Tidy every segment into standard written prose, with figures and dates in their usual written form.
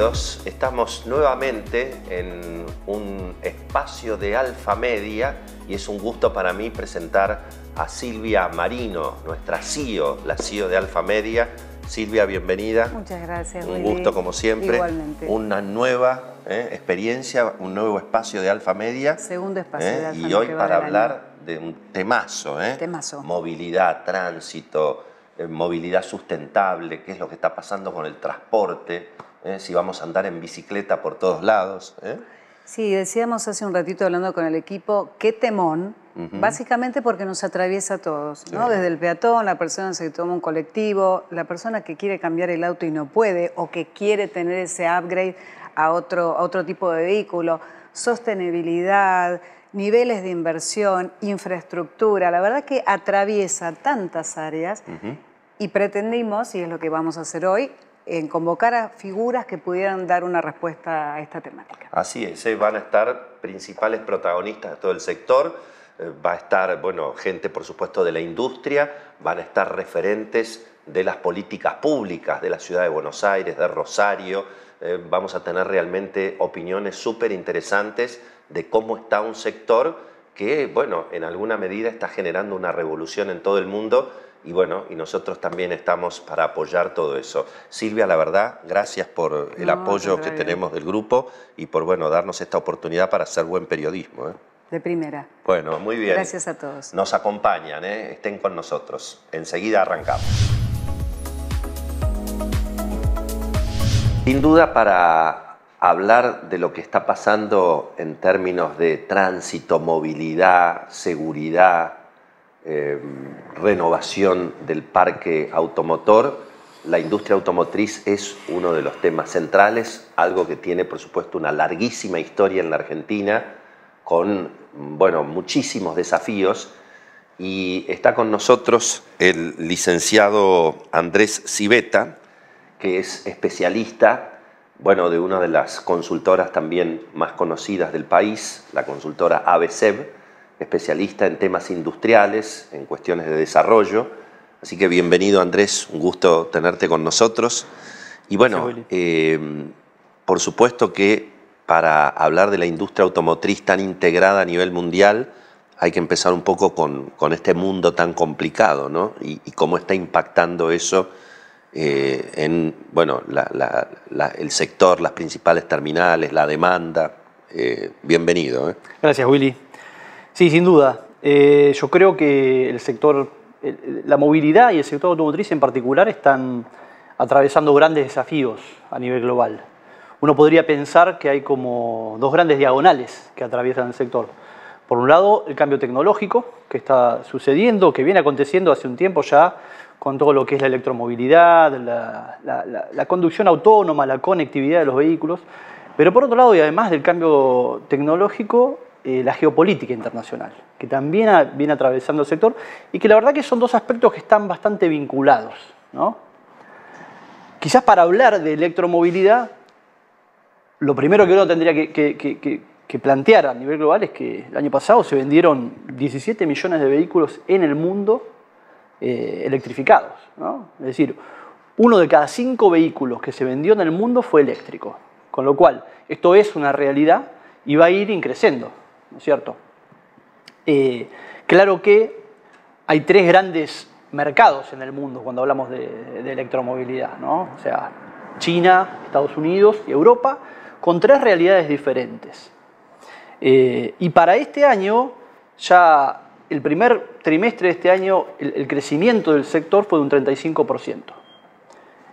bienvenidos. Estamos nuevamente en un espacio de Alfa Media y es un gusto para mí presentar a Silvia Marino, nuestra CEO, la CEO de Alfa Media. Silvia, bienvenida. Muchas gracias. Un gusto como siempre. Igualmente. Una nueva experiencia, un nuevo espacio de Alfa Media. Segundo espacio de Alfa Media. Y hoy para hablar de un temazo, Temazo. Movilidad, tránsito, movilidad sustentable, qué es lo que está pasando con el transporte, si vamos a andar en bicicleta por todos lados. Sí, decíamos hace un ratito hablando con el equipo, qué temón, básicamente porque nos atraviesa a todos, ¿no? Desde el peatón, la persona que toma un colectivo, la persona que quiere cambiar el auto y no puede, o que quiere tener ese upgrade a otro tipo de vehículo, sostenibilidad, niveles de inversión, infraestructura. La verdad que atraviesa tantas áreas y pretendimos, y es lo que vamos a hacer hoy, en convocar a figuras que pudieran dar una respuesta a esta temática. Así es, van a estar principales protagonistas de todo el sector, va a estar, bueno, gente por supuesto de la industria, van a estar referentes de las políticas públicas de la ciudad de Buenos Aires, de Rosario, vamos a tener realmente opiniones súper interesantes de cómo está un sector que, bueno, en alguna medida está generando una revolución en todo el mundo. Y bueno, y nosotros también estamos para apoyar todo eso. Silvia, la verdad, gracias por el apoyo que tenemos del grupo y por, bueno, darnos esta oportunidad para hacer buen periodismo. De primera. Bueno, muy bien. Gracias a todos. Nos acompañan, estén con nosotros. Enseguida arrancamos. Sin duda, para hablar de lo que está pasando en términos de tránsito, movilidad, seguridad, renovación del parque automotor, la industria automotriz es uno de los temas centrales, algo que tiene por supuesto una larguísima historia en la Argentina con, bueno, muchísimos desafíos, y está con nosotros el licenciado Andrés Civetta, que es especialista, bueno, de una de las consultoras también más conocidas del país, la consultora ABCEB, especialista en temas industriales, en cuestiones de desarrollo. Así que bienvenido, Andrés, un gusto tenerte con nosotros. Y bueno, por supuesto que para hablar de la industria automotriz tan integrada a nivel mundial, hay que empezar un poco con este mundo tan complicado, ¿no? Y cómo está impactando eso en, bueno, el sector, las principales terminales, la demanda. Bienvenido. Gracias, Willy. Sí, sin duda. Yo creo que el sector, la movilidad y el sector automotriz en particular están atravesando grandes desafíos a nivel global. Uno podría pensar que hay como dos grandes diagonales que atraviesan el sector. Por un lado, el cambio tecnológico que está sucediendo, que viene aconteciendo hace un tiempo ya, con todo lo que es la electromovilidad, la conducción autónoma, la conectividad de los vehículos. Pero por otro lado, y además del cambio tecnológico, la geopolítica internacional, que también viene atravesando el sector y que la verdad que son dos aspectos que están bastante vinculados, ¿no? Quizás para hablar de electromovilidad, lo primero que uno tendría que plantear a nivel global es que el año pasado se vendieron 17 millones de vehículos en el mundo electrificados, ¿no? Es decir, 1 de cada 5 vehículos que se vendió en el mundo fue eléctrico, con lo cual esto es una realidad y va a ir increciendo, ¿no es cierto? Claro que hay 3 grandes mercados en el mundo cuando hablamos de electromovilidad, ¿no? O sea, China, Estados Unidos y Europa, con 3 realidades diferentes. Y para este año, ya el primer trimestre de este año, el crecimiento del sector fue de un 35%.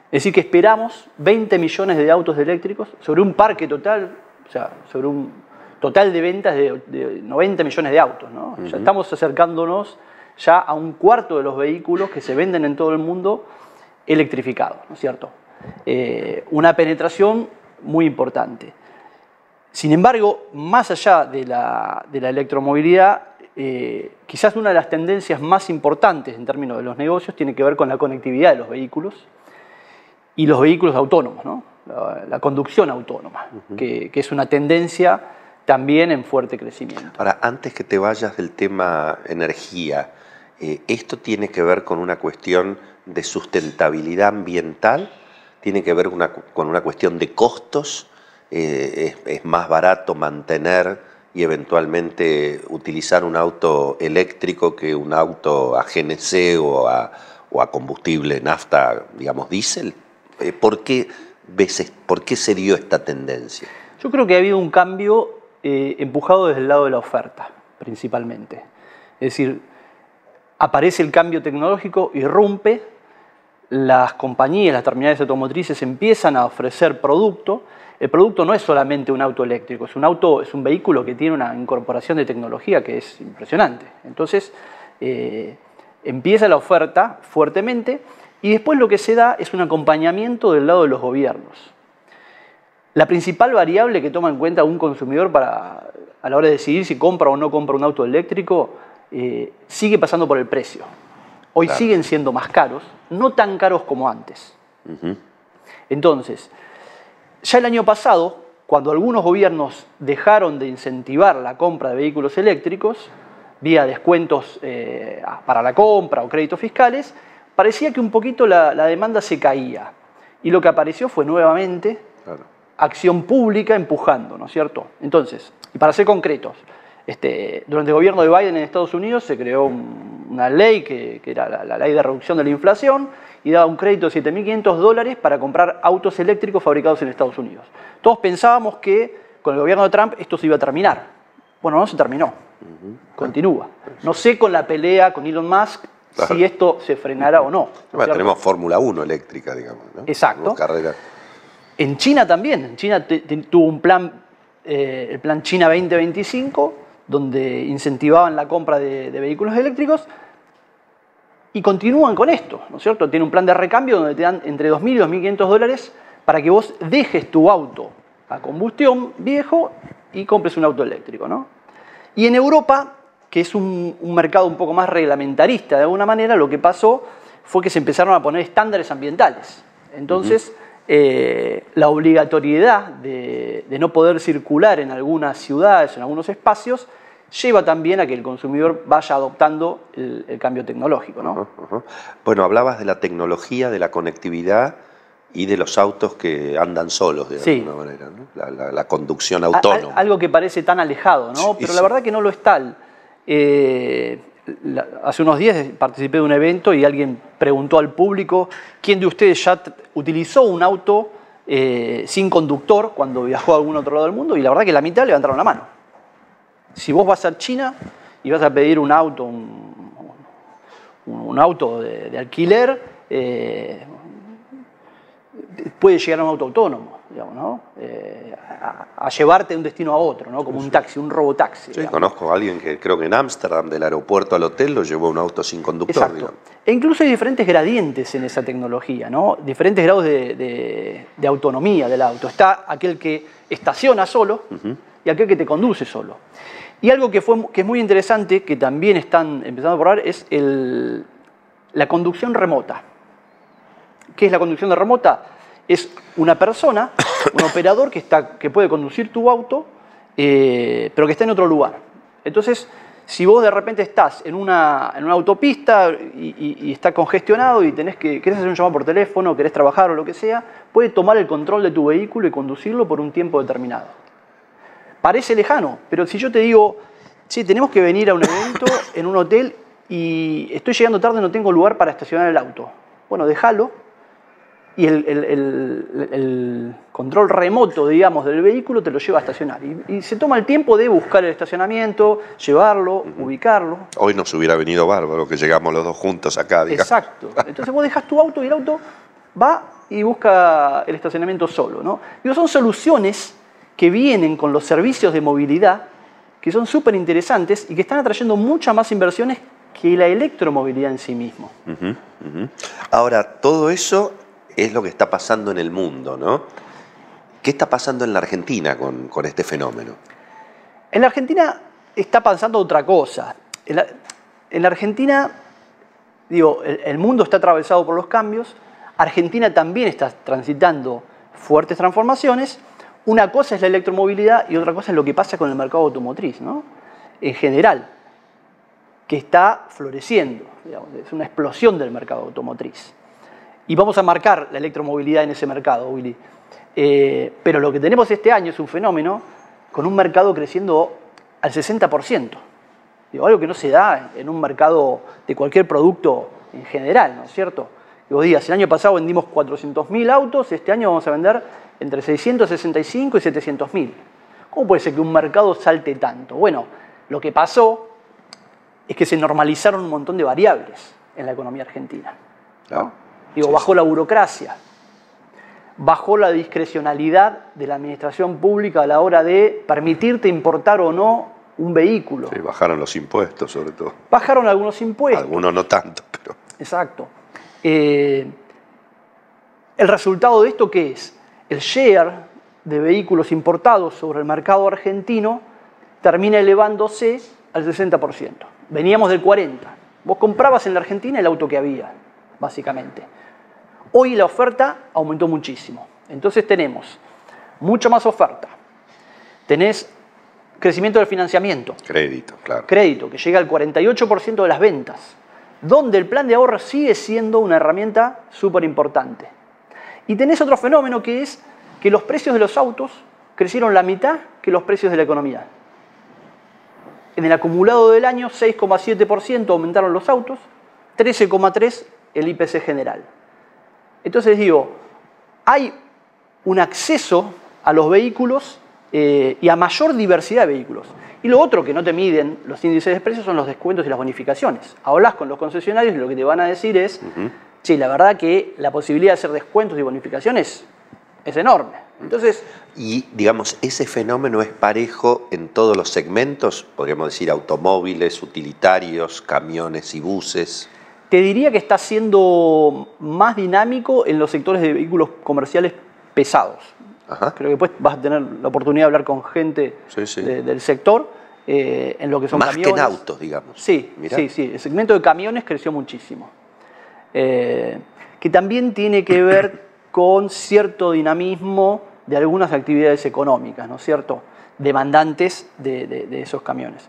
Es decir, que esperamos 20 millones de autos eléctricos sobre un parque total, o sea, sobre un total de ventas de 90 millones de autos, ¿no? Ya estamos acercándonos ya a un cuarto de los vehículos que se venden en todo el mundo electrificados, ¿no es cierto? Una penetración muy importante. Sin embargo, más allá de la electromovilidad, quizás una de las tendencias más importantes en términos de los negocios tiene que ver con la conectividad de los vehículos y los vehículos autónomos, ¿no? La conducción autónoma, que es una tendencia también en fuerte crecimiento. Ahora, antes que te vayas del tema energía, ¿esto tiene que ver con una cuestión de sustentabilidad ambiental tiene que ver con una cuestión de costos. Es más barato mantener y eventualmente utilizar un auto eléctrico que un auto a GNC o a combustible, nafta, digamos, diésel. ¿Por qué se dio esta tendencia? Yo creo que ha habido un cambio empujado desde el lado de la oferta, principalmente. Es decir, aparece el cambio tecnológico, irrumpe, las compañías, las terminales automotrices empiezan a ofrecer producto. El producto no es solamente un auto eléctrico, es un vehículo que tiene una incorporación de tecnología que es impresionante. Entonces, empieza la oferta fuertemente y después lo que se da es un acompañamiento del lado de los gobiernos. La principal variable que toma en cuenta un consumidor a la hora de decidir si compra o no compra un auto eléctrico sigue pasando por el precio. Hoy claro, siguen siendo más caros, no tan caros como antes. Entonces, ya el año pasado, cuando algunos gobiernos dejaron de incentivar la compra de vehículos eléctricos, vía descuentos para la compra o créditos fiscales, parecía que un poquito la demanda se caía. Y lo que apareció fue nuevamente acción pública empujando, ¿no es cierto? Entonces, y para ser concretos, durante el gobierno de Biden en Estados Unidos se creó una ley que era la ley de reducción de la inflación y daba un crédito de $7.500 para comprar autos eléctricos fabricados en Estados Unidos. Todos pensábamos que con el gobierno de Trump esto se iba a terminar. Bueno, no se terminó. Continúa. No sé con la pelea con Elon Musk si esto se frenará o no. Bueno, tenemos Fórmula 1 eléctrica, digamos, ¿no? Exacto. En China también. En China tuvo un plan, el plan China 2025, donde incentivaban la compra de vehículos eléctricos y continúan con esto, ¿no es cierto? Tiene un plan de recambio donde te dan entre $2.000 y $2.500 para que vos dejes tu auto a combustión viejo y compres un auto eléctrico, ¿no? Y en Europa, que es un mercado un poco más reglamentarista de alguna manera, lo que pasó fue que se empezaron a poner estándares ambientales. Entonces, la obligatoriedad de no poder circular en algunas ciudades, en algunos espacios, lleva también a que el consumidor vaya adoptando el cambio tecnológico, ¿no? Bueno, hablabas de la tecnología, de la conectividad y de los autos que andan solos, de alguna manera, ¿no? La conducción autónoma. Algo que parece tan alejado, ¿no? Pero la verdad que no lo es tal. Hace unos días participé de un evento y alguien preguntó al público quién de ustedes ya utilizó un auto sin conductor cuando viajó a algún otro lado del mundo, y la verdad que la mitad levantaron la mano. Si vos vas a China y vas a pedir un auto, un auto de alquiler, puede llegar a un auto autónomo, digamos, ¿no? A llevarte de un destino a otro, ¿no? Como un taxi, un robotaxi. Sí, conozco a alguien que creo que en Ámsterdam, del aeropuerto al hotel, lo llevó un auto sin conductor. Exacto. Digamos. E incluso hay diferentes gradientes en esa tecnología, ¿no? Diferentes grados de autonomía del auto. Está aquel que estaciona solo y aquel que te conduce solo. Y algo que es muy interesante, que también están empezando a probar, es la conducción remota. ¿Qué es la conducción remota? Es una persona, un operador que puede conducir tu auto, pero que está en otro lugar. Entonces, si vos de repente estás en una autopista y está congestionado y querés hacer un llamado por teléfono, querés trabajar o lo que sea, puede tomar el control de tu vehículo y conducirlo por un tiempo determinado. Parece lejano, pero si yo te digo, che, tenemos que venir a un evento en un hotel y estoy llegando tarde, no tengo lugar para estacionar el auto. Bueno, déjalo. Y el control remoto, digamos, del vehículo te lo lleva a estacionar. Y se toma el tiempo de buscar el estacionamiento, llevarlo, ubicarlo. Hoy nos hubiera venido bárbaro que llegamos los dos juntos acá, digamos. Exacto. Entonces vos dejas tu auto y el auto va y busca el estacionamiento solo, ¿no? Digo, son soluciones que vienen con los servicios de movilidad, que son súper interesantes y que están atrayendo muchas más inversiones que la electromovilidad en sí mismo. Ahora, todo eso es lo que está pasando en el mundo, ¿no? ¿Qué está pasando en la Argentina con este fenómeno? En la Argentina está pasando otra cosa. En la Argentina, digo, el mundo está atravesado por los cambios. Argentina también está transitando fuertes transformaciones. Una cosa es la electromovilidad y otra cosa es lo que pasa con el mercado automotriz, ¿no? En general, que está floreciendo, digamos, es una explosión del mercado automotriz. Y vamos a marcar la electromovilidad en ese mercado, Willy. Pero lo que tenemos este año es un fenómeno con un mercado creciendo al 60%. Digo, algo que no se da en un mercado de cualquier producto en general, ¿no es cierto? Digo, el año pasado vendimos 400.000 autos, este año vamos a vender entre 665 y 700.000. ¿Cómo puede ser que un mercado salte tanto? Bueno, lo que pasó es que se normalizaron un montón de variables en la economía argentina, ¿no? Digo, bajó la burocracia, bajó la discrecionalidad de la administración pública a la hora de permitirte importar o no un vehículo. Sí, bajaron los impuestos, sobre todo. Bajaron algunos impuestos. Algunos no tanto, pero... Exacto. ¿El resultado de esto qué es? El share de vehículos importados sobre el mercado argentino termina elevándose al 60%. Veníamos del 40%. Vos comprabas en la Argentina el auto que había, básicamente. Hoy la oferta aumentó muchísimo. Entonces tenemos mucha más oferta. Tenés crecimiento del financiamiento. Crédito, claro. Crédito, que llega al 48% de las ventas, donde el plan de ahorro sigue siendo una herramienta súper importante. Y tenés otro fenómeno que es que los precios de los autos crecieron la mitad que los precios de la economía. En el acumulado del año, 6,7% aumentaron los autos, 13,3% el IPC general. Entonces digo, hay un acceso a los vehículos y a mayor diversidad de vehículos. Y lo otro que no te miden los índices de precios son los descuentos y las bonificaciones. Hablas con los concesionarios y lo que te van a decir es, sí, la verdad que la posibilidad de hacer descuentos y bonificaciones es enorme. Entonces, y, digamos, ese fenómeno es parejo en todos los segmentos, podríamos decir automóviles, utilitarios, camiones y buses. Te diría que está siendo más dinámico en los sectores de vehículos comerciales pesados. Ajá. Creo que después vas a tener la oportunidad de hablar con gente del sector en lo que son más camiones. Más que en autos, digamos. Sí, sí. El segmento de camiones creció muchísimo. Que también tiene que ver con cierto dinamismo de algunas actividades económicas, ¿no es cierto? Demandantes de esos camiones.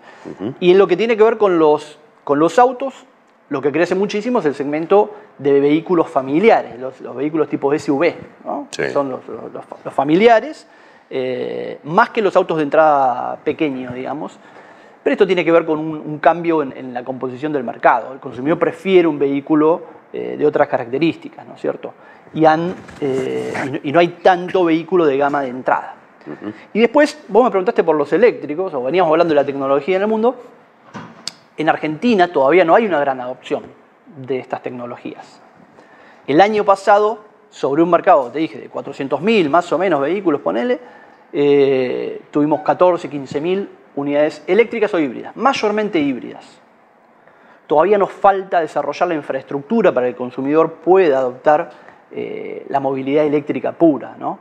Y en lo que tiene que ver con los autos, lo que crece muchísimo es el segmento de vehículos familiares, los vehículos tipo SUV, ¿no? Sí. Son los familiares, más que los autos de entrada pequeños, digamos. Pero esto tiene que ver con un cambio en la composición del mercado. El consumidor prefiere un vehículo de otras características, ¿no es cierto? Y no hay tanto vehículo de gama de entrada. Y después, vos me preguntaste por los eléctricos, o veníamos hablando de la tecnología en el mundo. En Argentina todavía no hay una gran adopción de estas tecnologías. El año pasado, sobre un mercado, te dije, de 400.000 más o menos vehículos, ponele, tuvimos 14, 15.000 unidades eléctricas o híbridas, mayormente híbridas. Todavía nos falta desarrollar la infraestructura para que el consumidor pueda adoptar la movilidad eléctrica pura, ¿no?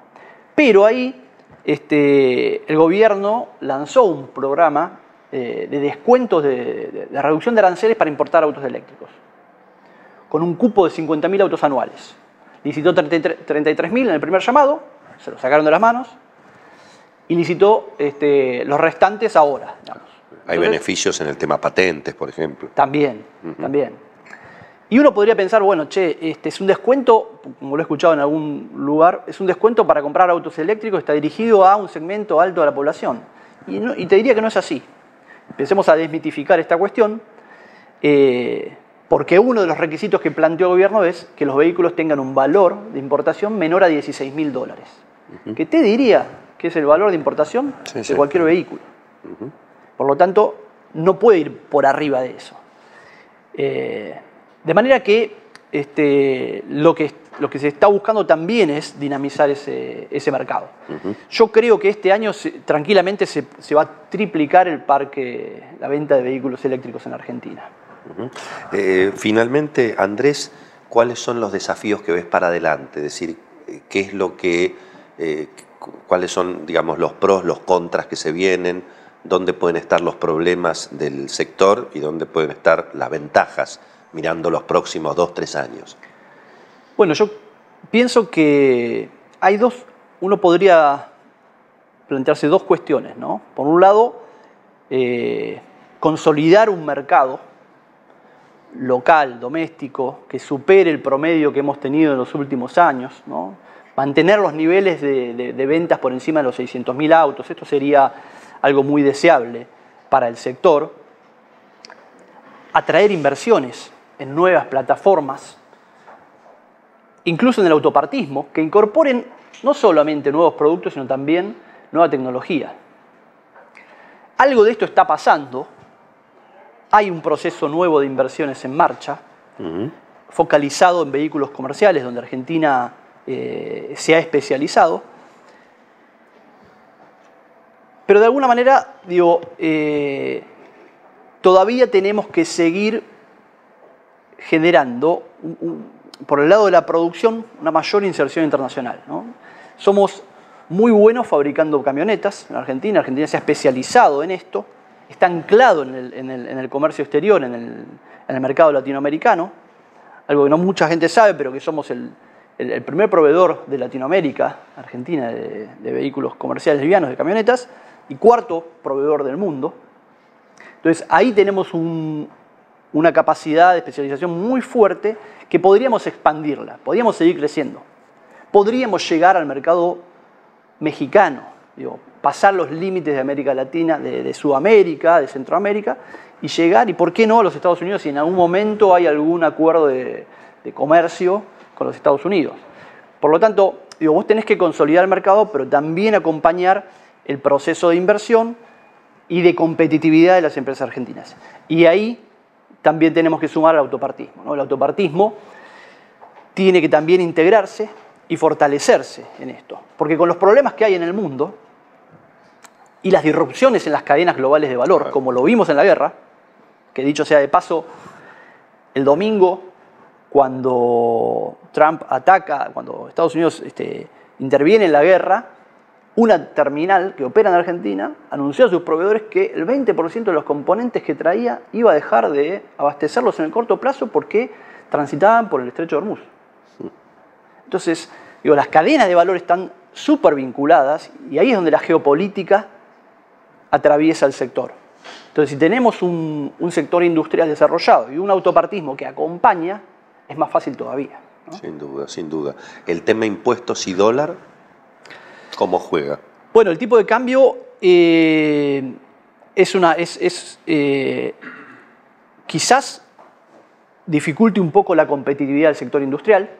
Pero ahí el gobierno lanzó un programa de descuentos de reducción de aranceles para importar autos eléctricos, con un cupo de 50.000 autos anuales. Licitó 33.000 en el primer llamado, se lo sacaron de las manos, y licitó los restantes ahora, digamos. Hay beneficios en el tema patentes, por ejemplo. También, también. Y uno podría pensar, bueno, es un descuento, como lo he escuchado en algún lugar, es un descuento para comprar autos eléctricos, está dirigido a un segmento alto de la población. Y te diría que no es así. Empecemos a desmitificar esta cuestión, porque uno de los requisitos que planteó el gobierno es que los vehículos tengan un valor de importación menor a $16.000. Que te diría que es el valor de importación de cualquier vehículo. Por lo tanto, no puede ir por arriba de eso. De manera que lo que se está buscando también es dinamizar ese mercado. Yo creo que este año tranquilamente se va a triplicar el parque, la venta de vehículos eléctricos en Argentina. Finalmente, Andrés, ¿cuáles son los desafíos que ves para adelante? Es decir, ¿qué es lo que, cuáles son, digamos, los pros, los contras que se vienen? ¿Dónde pueden estar los problemas del sector y dónde pueden estar las ventajas mirando los próximos 2-3 años? Bueno, yo pienso que hay uno podría plantearse dos cuestiones, ¿no? Por un lado, consolidar un mercado local, doméstico, que supere el promedio que hemos tenido en los últimos años, ¿no? Mantener los niveles de ventas por encima de los 600.000 autos, esto sería algo muy deseable para el sector. Atraer inversiones en nuevas plataformas, incluso en el autopartismo, que incorporen no solamente nuevos productos, sino también nueva tecnología. Algo de esto está pasando. Hay un proceso nuevo de inversiones en marcha, focalizado en vehículos comerciales, donde Argentina se ha especializado. Pero de alguna manera, digo, todavía tenemos que seguir generando, por el lado de la producción, una mayor inserción internacional, ¿no? Somos muy buenos fabricando camionetas en Argentina. Argentina se ha especializado en esto. Está anclado en el comercio exterior, en el mercado latinoamericano, algo que no mucha gente sabe, pero que somos el primer proveedor de Latinoamérica, Argentina, de vehículos comerciales livianos, de camionetas, y cuarto proveedor del mundo. Entonces ahí tenemos una capacidad de especialización muy fuerte que podríamos expandirla, podríamos seguir creciendo. Podríamos llegar al mercado mexicano, digo, pasar los límites de América Latina, de Sudamérica, de Centroamérica, y llegar, y por qué no, a los Estados Unidos, si en algún momento hay algún acuerdo de comercio con los Estados Unidos. Por lo tanto, digo, vos tenés que consolidar el mercado, pero también acompañar el proceso de inversión y de competitividad de las empresas argentinas. Y ahí también tenemos que sumar al autopartismo, ¿no? El autopartismo tiene que también integrarse y fortalecerse en esto. Porque con los problemas que hay en el mundo y las disrupciones en las cadenas globales de valor, como lo vimos en la guerra, que dicho sea de paso, el domingo, cuando Trump ataca, cuando Estados Unidos interviene en la guerra, una terminal que opera en Argentina anunció a sus proveedores que el 20% de los componentes que traía iba a dejar de abastecerlos en el corto plazo porque transitaban por el estrecho de Hormuz. Entonces, digo, las cadenas de valor están súper vinculadas y ahí es donde la geopolítica atraviesa el sector. Entonces, si tenemos un sector industrial desarrollado y un autopartismo que acompaña, es más fácil todavía, ¿no? Sin duda, sin duda. El tema impuestos y dólar, ¿cómo juega? Bueno, el tipo de cambio quizás dificulte un poco la competitividad del sector industrial.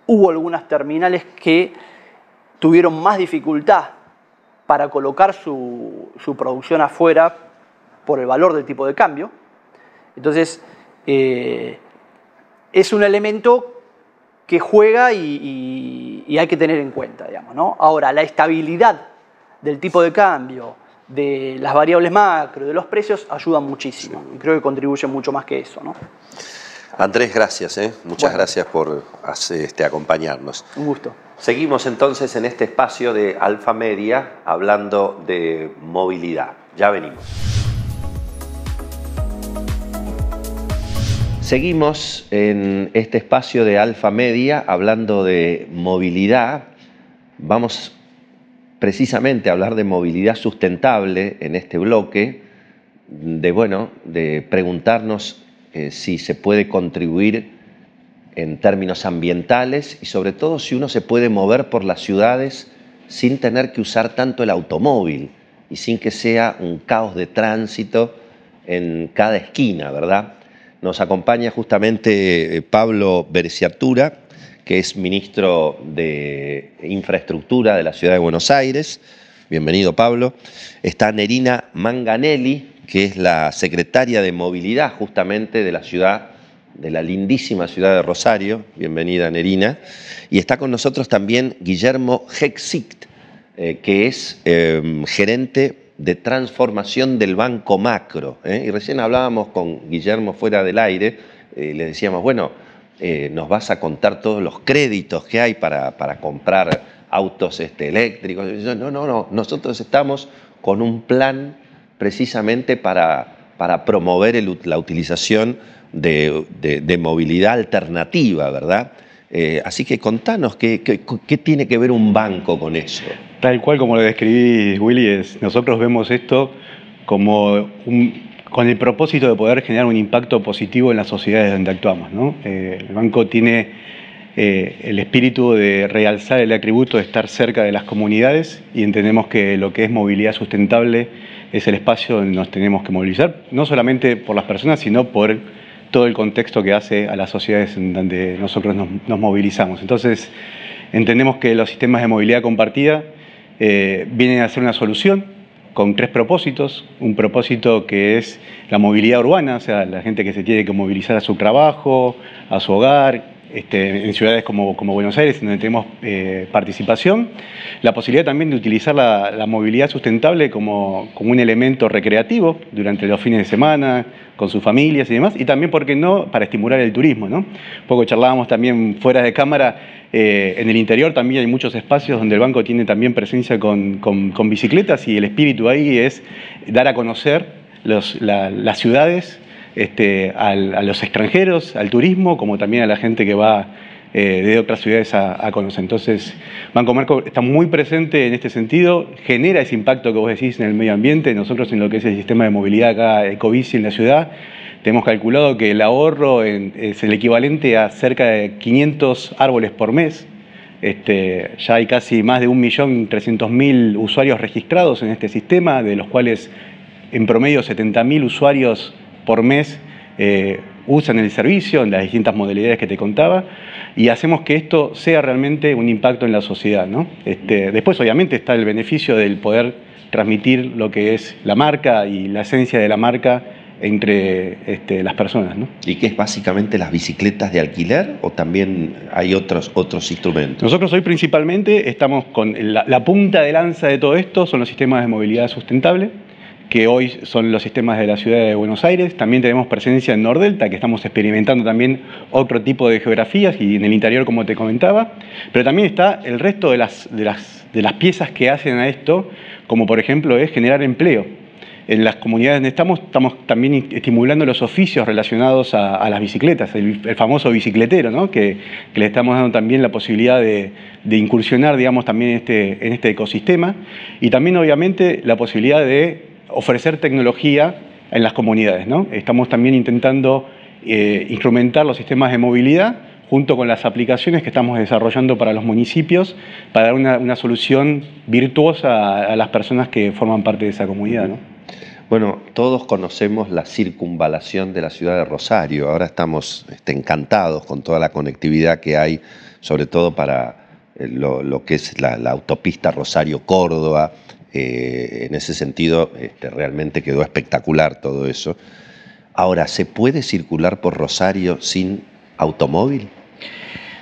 Hubo algunas terminales que tuvieron más dificultad para colocar su producción afuera por el valor del tipo de cambio. Entonces, es un elemento que juega y hay que tener en cuenta, digamos, ¿no? Ahora, la estabilidad del tipo de cambio, de las variables macro, de los precios, ayuda muchísimo. Y creo que contribuye mucho más que eso, ¿no? Andrés, gracias, muchas gracias por acompañarnos. Un gusto. Seguimos entonces en este espacio de Alfa Media hablando de movilidad. Ya venimos. Seguimos en este espacio de Alfa Media hablando de movilidad. Vamos precisamente a hablar de movilidad sustentable en este bloque, de preguntarnos si se puede contribuir en términos ambientales y sobre todo si uno se puede mover por las ciudades sin tener que usar tanto el automóvil y sin que sea un caos de tránsito en cada esquina, ¿verdad? Nos acompaña justamente Pablo Bereciatura, que es ministro de Infraestructura de la Ciudad de Buenos Aires. Bienvenido, Pablo. Está Nerina Manganelli, que es la secretaria de Movilidad justamente de la ciudad, de la lindísima ciudad de Rosario. Bienvenida, Nerina. Y está con nosotros también Guillermo Hexict, que es gerente de transformación del Banco Macro. Y recién hablábamos con Guillermo fuera del aire, le decíamos, bueno, nos vas a contar todos los créditos que hay para comprar autos eléctricos. No, nosotros estamos con un plan precisamente para promover la utilización de movilidad alternativa, ¿verdad? Así que contanos, ¿qué tiene que ver un banco con eso? Tal cual como lo describí, Willy, nosotros vemos esto como con el propósito de poder generar un impacto positivo en las sociedades donde actuamos, ¿no? El banco tiene el espíritu de realzar el atributo de estar cerca de las comunidades y entendemos que lo que es movilidad sustentable es el espacio donde nos tenemos que movilizar, no solamente por las personas, sino por todo el contexto que hace a las sociedades en donde nosotros nos movilizamos. Entonces, entendemos que los sistemas de movilidad compartida vienen a ser una solución con 3 propósitos. Un propósito que es la movilidad urbana, o sea, la gente que se tiene que movilizar a su trabajo, a su hogar, en ciudades como Buenos Aires, donde tenemos participación. La posibilidad también de utilizar la movilidad sustentable como un elemento recreativo durante los fines de semana, con sus familias y demás, y también, ¿por qué no?, para estimular el turismo, ¿no? Un poco charlábamos también fuera de cámara, en el interior también hay muchos espacios donde el banco tiene también presencia con bicicletas, y el espíritu ahí es dar a conocer las ciudades a los extranjeros, al turismo, como también a la gente que va de otras ciudades a conocer. Entonces, Banco Marco está muy presente en este sentido, genera ese impacto que vos decís en el medio ambiente. Nosotros, en lo que es el sistema de movilidad acá, Ecobici, en la ciudad, tenemos calculado que el ahorro es el equivalente a cerca de 500 árboles por mes. Ya hay casi más de 1.300.000 usuarios registrados en este sistema, de los cuales en promedio 70.000 usuarios por mes usan el servicio en las distintas modalidades que te contaba, y hacemos que esto sea realmente un impacto en la sociedad, ¿no? Después, obviamente, está el beneficio del poder transmitir lo que es la marca y la esencia de la marca entre las personas, ¿no? ¿Y qué es básicamente las bicicletas de alquiler, o también hay otros instrumentos? Nosotros hoy principalmente estamos con la punta de lanza de todo esto, son los sistemas de movilidad sustentable, que hoy son los sistemas de la ciudad de Buenos Aires. También tenemos presencia en Nordelta, que estamos experimentando también otro tipo de geografías, y en el interior, como te comentaba. Pero también está el resto de las piezas que hacen a esto, como por ejemplo es generar empleo. En las comunidades donde estamos también estimulando los oficios relacionados a las bicicletas, el famoso bicicletero, ¿no? que le estamos dando también la posibilidad de incursionar, digamos, también en este ecosistema, y también, obviamente, la posibilidad de ofrecer tecnología en las comunidades, ¿no? Estamos también intentando instrumentar los sistemas de movilidad junto con las aplicaciones que estamos desarrollando para los municipios, para dar una solución virtuosa a las personas que forman parte de esa comunidad, ¿no? Bueno, todos conocemos la circunvalación de la ciudad de Rosario. Ahora estamos encantados con toda la conectividad que hay, sobre todo para lo que es la autopista Rosario-Córdoba. En ese sentido, realmente quedó espectacular todo eso. Ahora, ¿se puede circular por Rosario sin automóvil?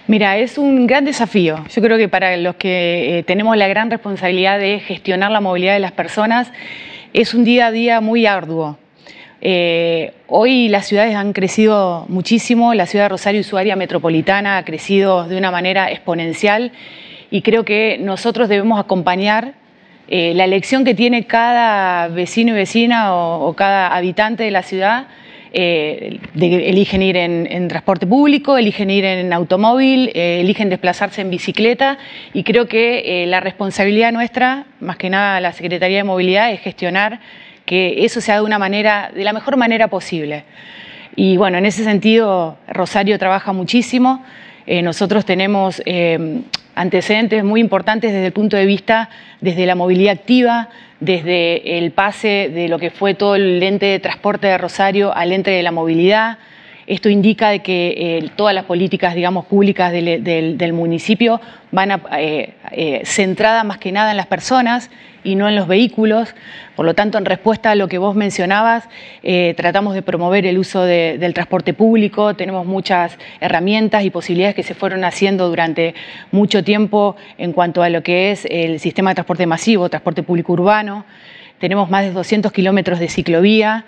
Mira, es un gran desafío. Yo creo que para los que tenemos la gran responsabilidad de gestionar la movilidad de las personas, es un día a día muy arduo. Hoy las ciudades han crecido muchísimo, la ciudad de Rosario y su área metropolitana ha crecido de una manera exponencial, y creo que nosotros debemos acompañar la elección que tiene cada vecino y vecina o cada habitante de la ciudad. Eligen ir en transporte público, eligen ir en automóvil, eligen desplazarse en bicicleta, y creo que la responsabilidad nuestra, más que nada la Secretaría de Movilidad, es gestionar que eso se haga de la mejor manera posible. Y bueno, en ese sentido Rosario trabaja muchísimo. Nosotros tenemos antecedentes muy importantes desde el punto de vista, desde la movilidad activa, desde el pase de lo que fue todo el ente de transporte de Rosario al ente de la movilidad. Esto indica de que todas las políticas, digamos, públicas del municipio van centradas más que nada en las personas y no en los vehículos. Por lo tanto, en respuesta a lo que vos mencionabas, tratamos de promover el uso del transporte público. Tenemos muchas herramientas y posibilidades que se fueron haciendo durante mucho tiempo en cuanto a lo que es el sistema de transporte masivo, transporte público urbano. Tenemos más de 200 kilómetros de ciclovía.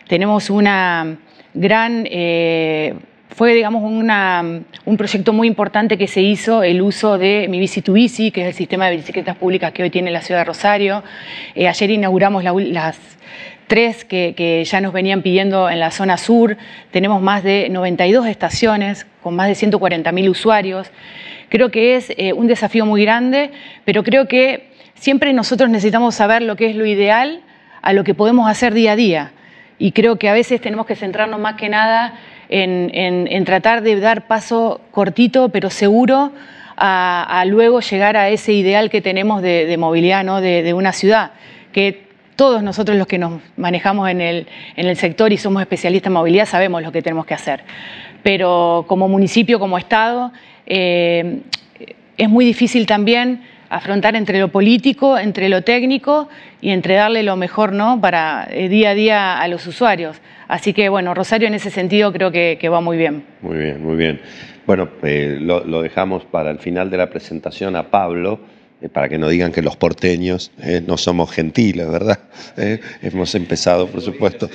Tenemos una gran... fue, digamos, un proyecto muy importante que se hizo, el uso de Mi Bici Tu Bici, que es el sistema de bicicletas públicas que hoy tiene la ciudad de Rosario. Ayer inauguramos las 3 que ya nos venían pidiendo en la zona sur. Tenemos más de 92 estaciones con más de 140.000 usuarios. Creo que es un desafío muy grande, pero creo que siempre nosotros necesitamos saber lo que es lo ideal a lo que podemos hacer día a día. y creo que a veces tenemos que centrarnos más que nada en tratar de dar paso cortito pero seguro a luego llegar a ese ideal que tenemos de movilidad, ¿no? de una ciudad, que todos nosotros los que nos manejamos en el sector y somos especialistas en movilidad sabemos lo que tenemos que hacer. Pero como municipio, como Estado, es muy difícil también afrontar entre lo político, entre lo técnico y entre darle lo mejor, ¿no? para día a día a los usuarios. Así que, bueno, Rosario en ese sentido creo que va muy bien. Muy bien, muy bien. Bueno, lo dejamos para el final de la presentación a Pablo, para que no digan que los porteños no somos gentiles, ¿verdad? Hemos empezado, por supuesto.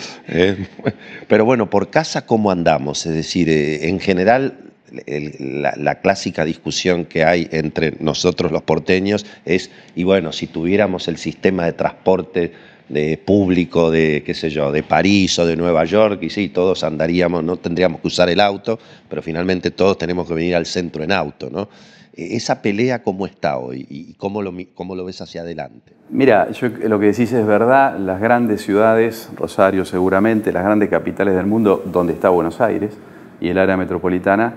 Pero bueno, por casa, ¿cómo andamos? Es decir, en general, la clásica discusión que hay entre nosotros los porteños es, y bueno, si tuviéramos el sistema de transporte público de, qué sé yo, de París o de Nueva York, y sí, todos andaríamos, no tendríamos que usar el auto, pero finalmente todos tenemos que venir al centro en auto, ¿no? ¿Esa pelea cómo está hoy y cómo lo ves hacia adelante? Mira, lo que decís es verdad, las grandes ciudades, Rosario seguramente, las grandes capitales del mundo, donde está Buenos Aires y el área metropolitana,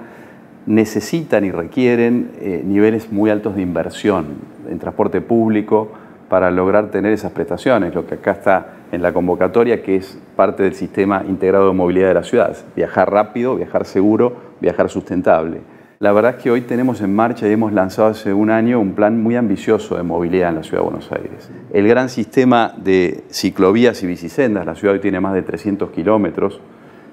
necesitan y requieren niveles muy altos de inversión en transporte público para lograr tener esas prestaciones, lo que acá está en la convocatoria, que es parte del sistema integrado de movilidad de la ciudad. Viajar rápido, viajar seguro, viajar sustentable. La verdad es que hoy tenemos en marcha y hemos lanzado hace un año un plan muy ambicioso de movilidad en la Ciudad de Buenos Aires. El gran sistema de ciclovías y bicisendas, la ciudad hoy tiene más de 300 kilómetros.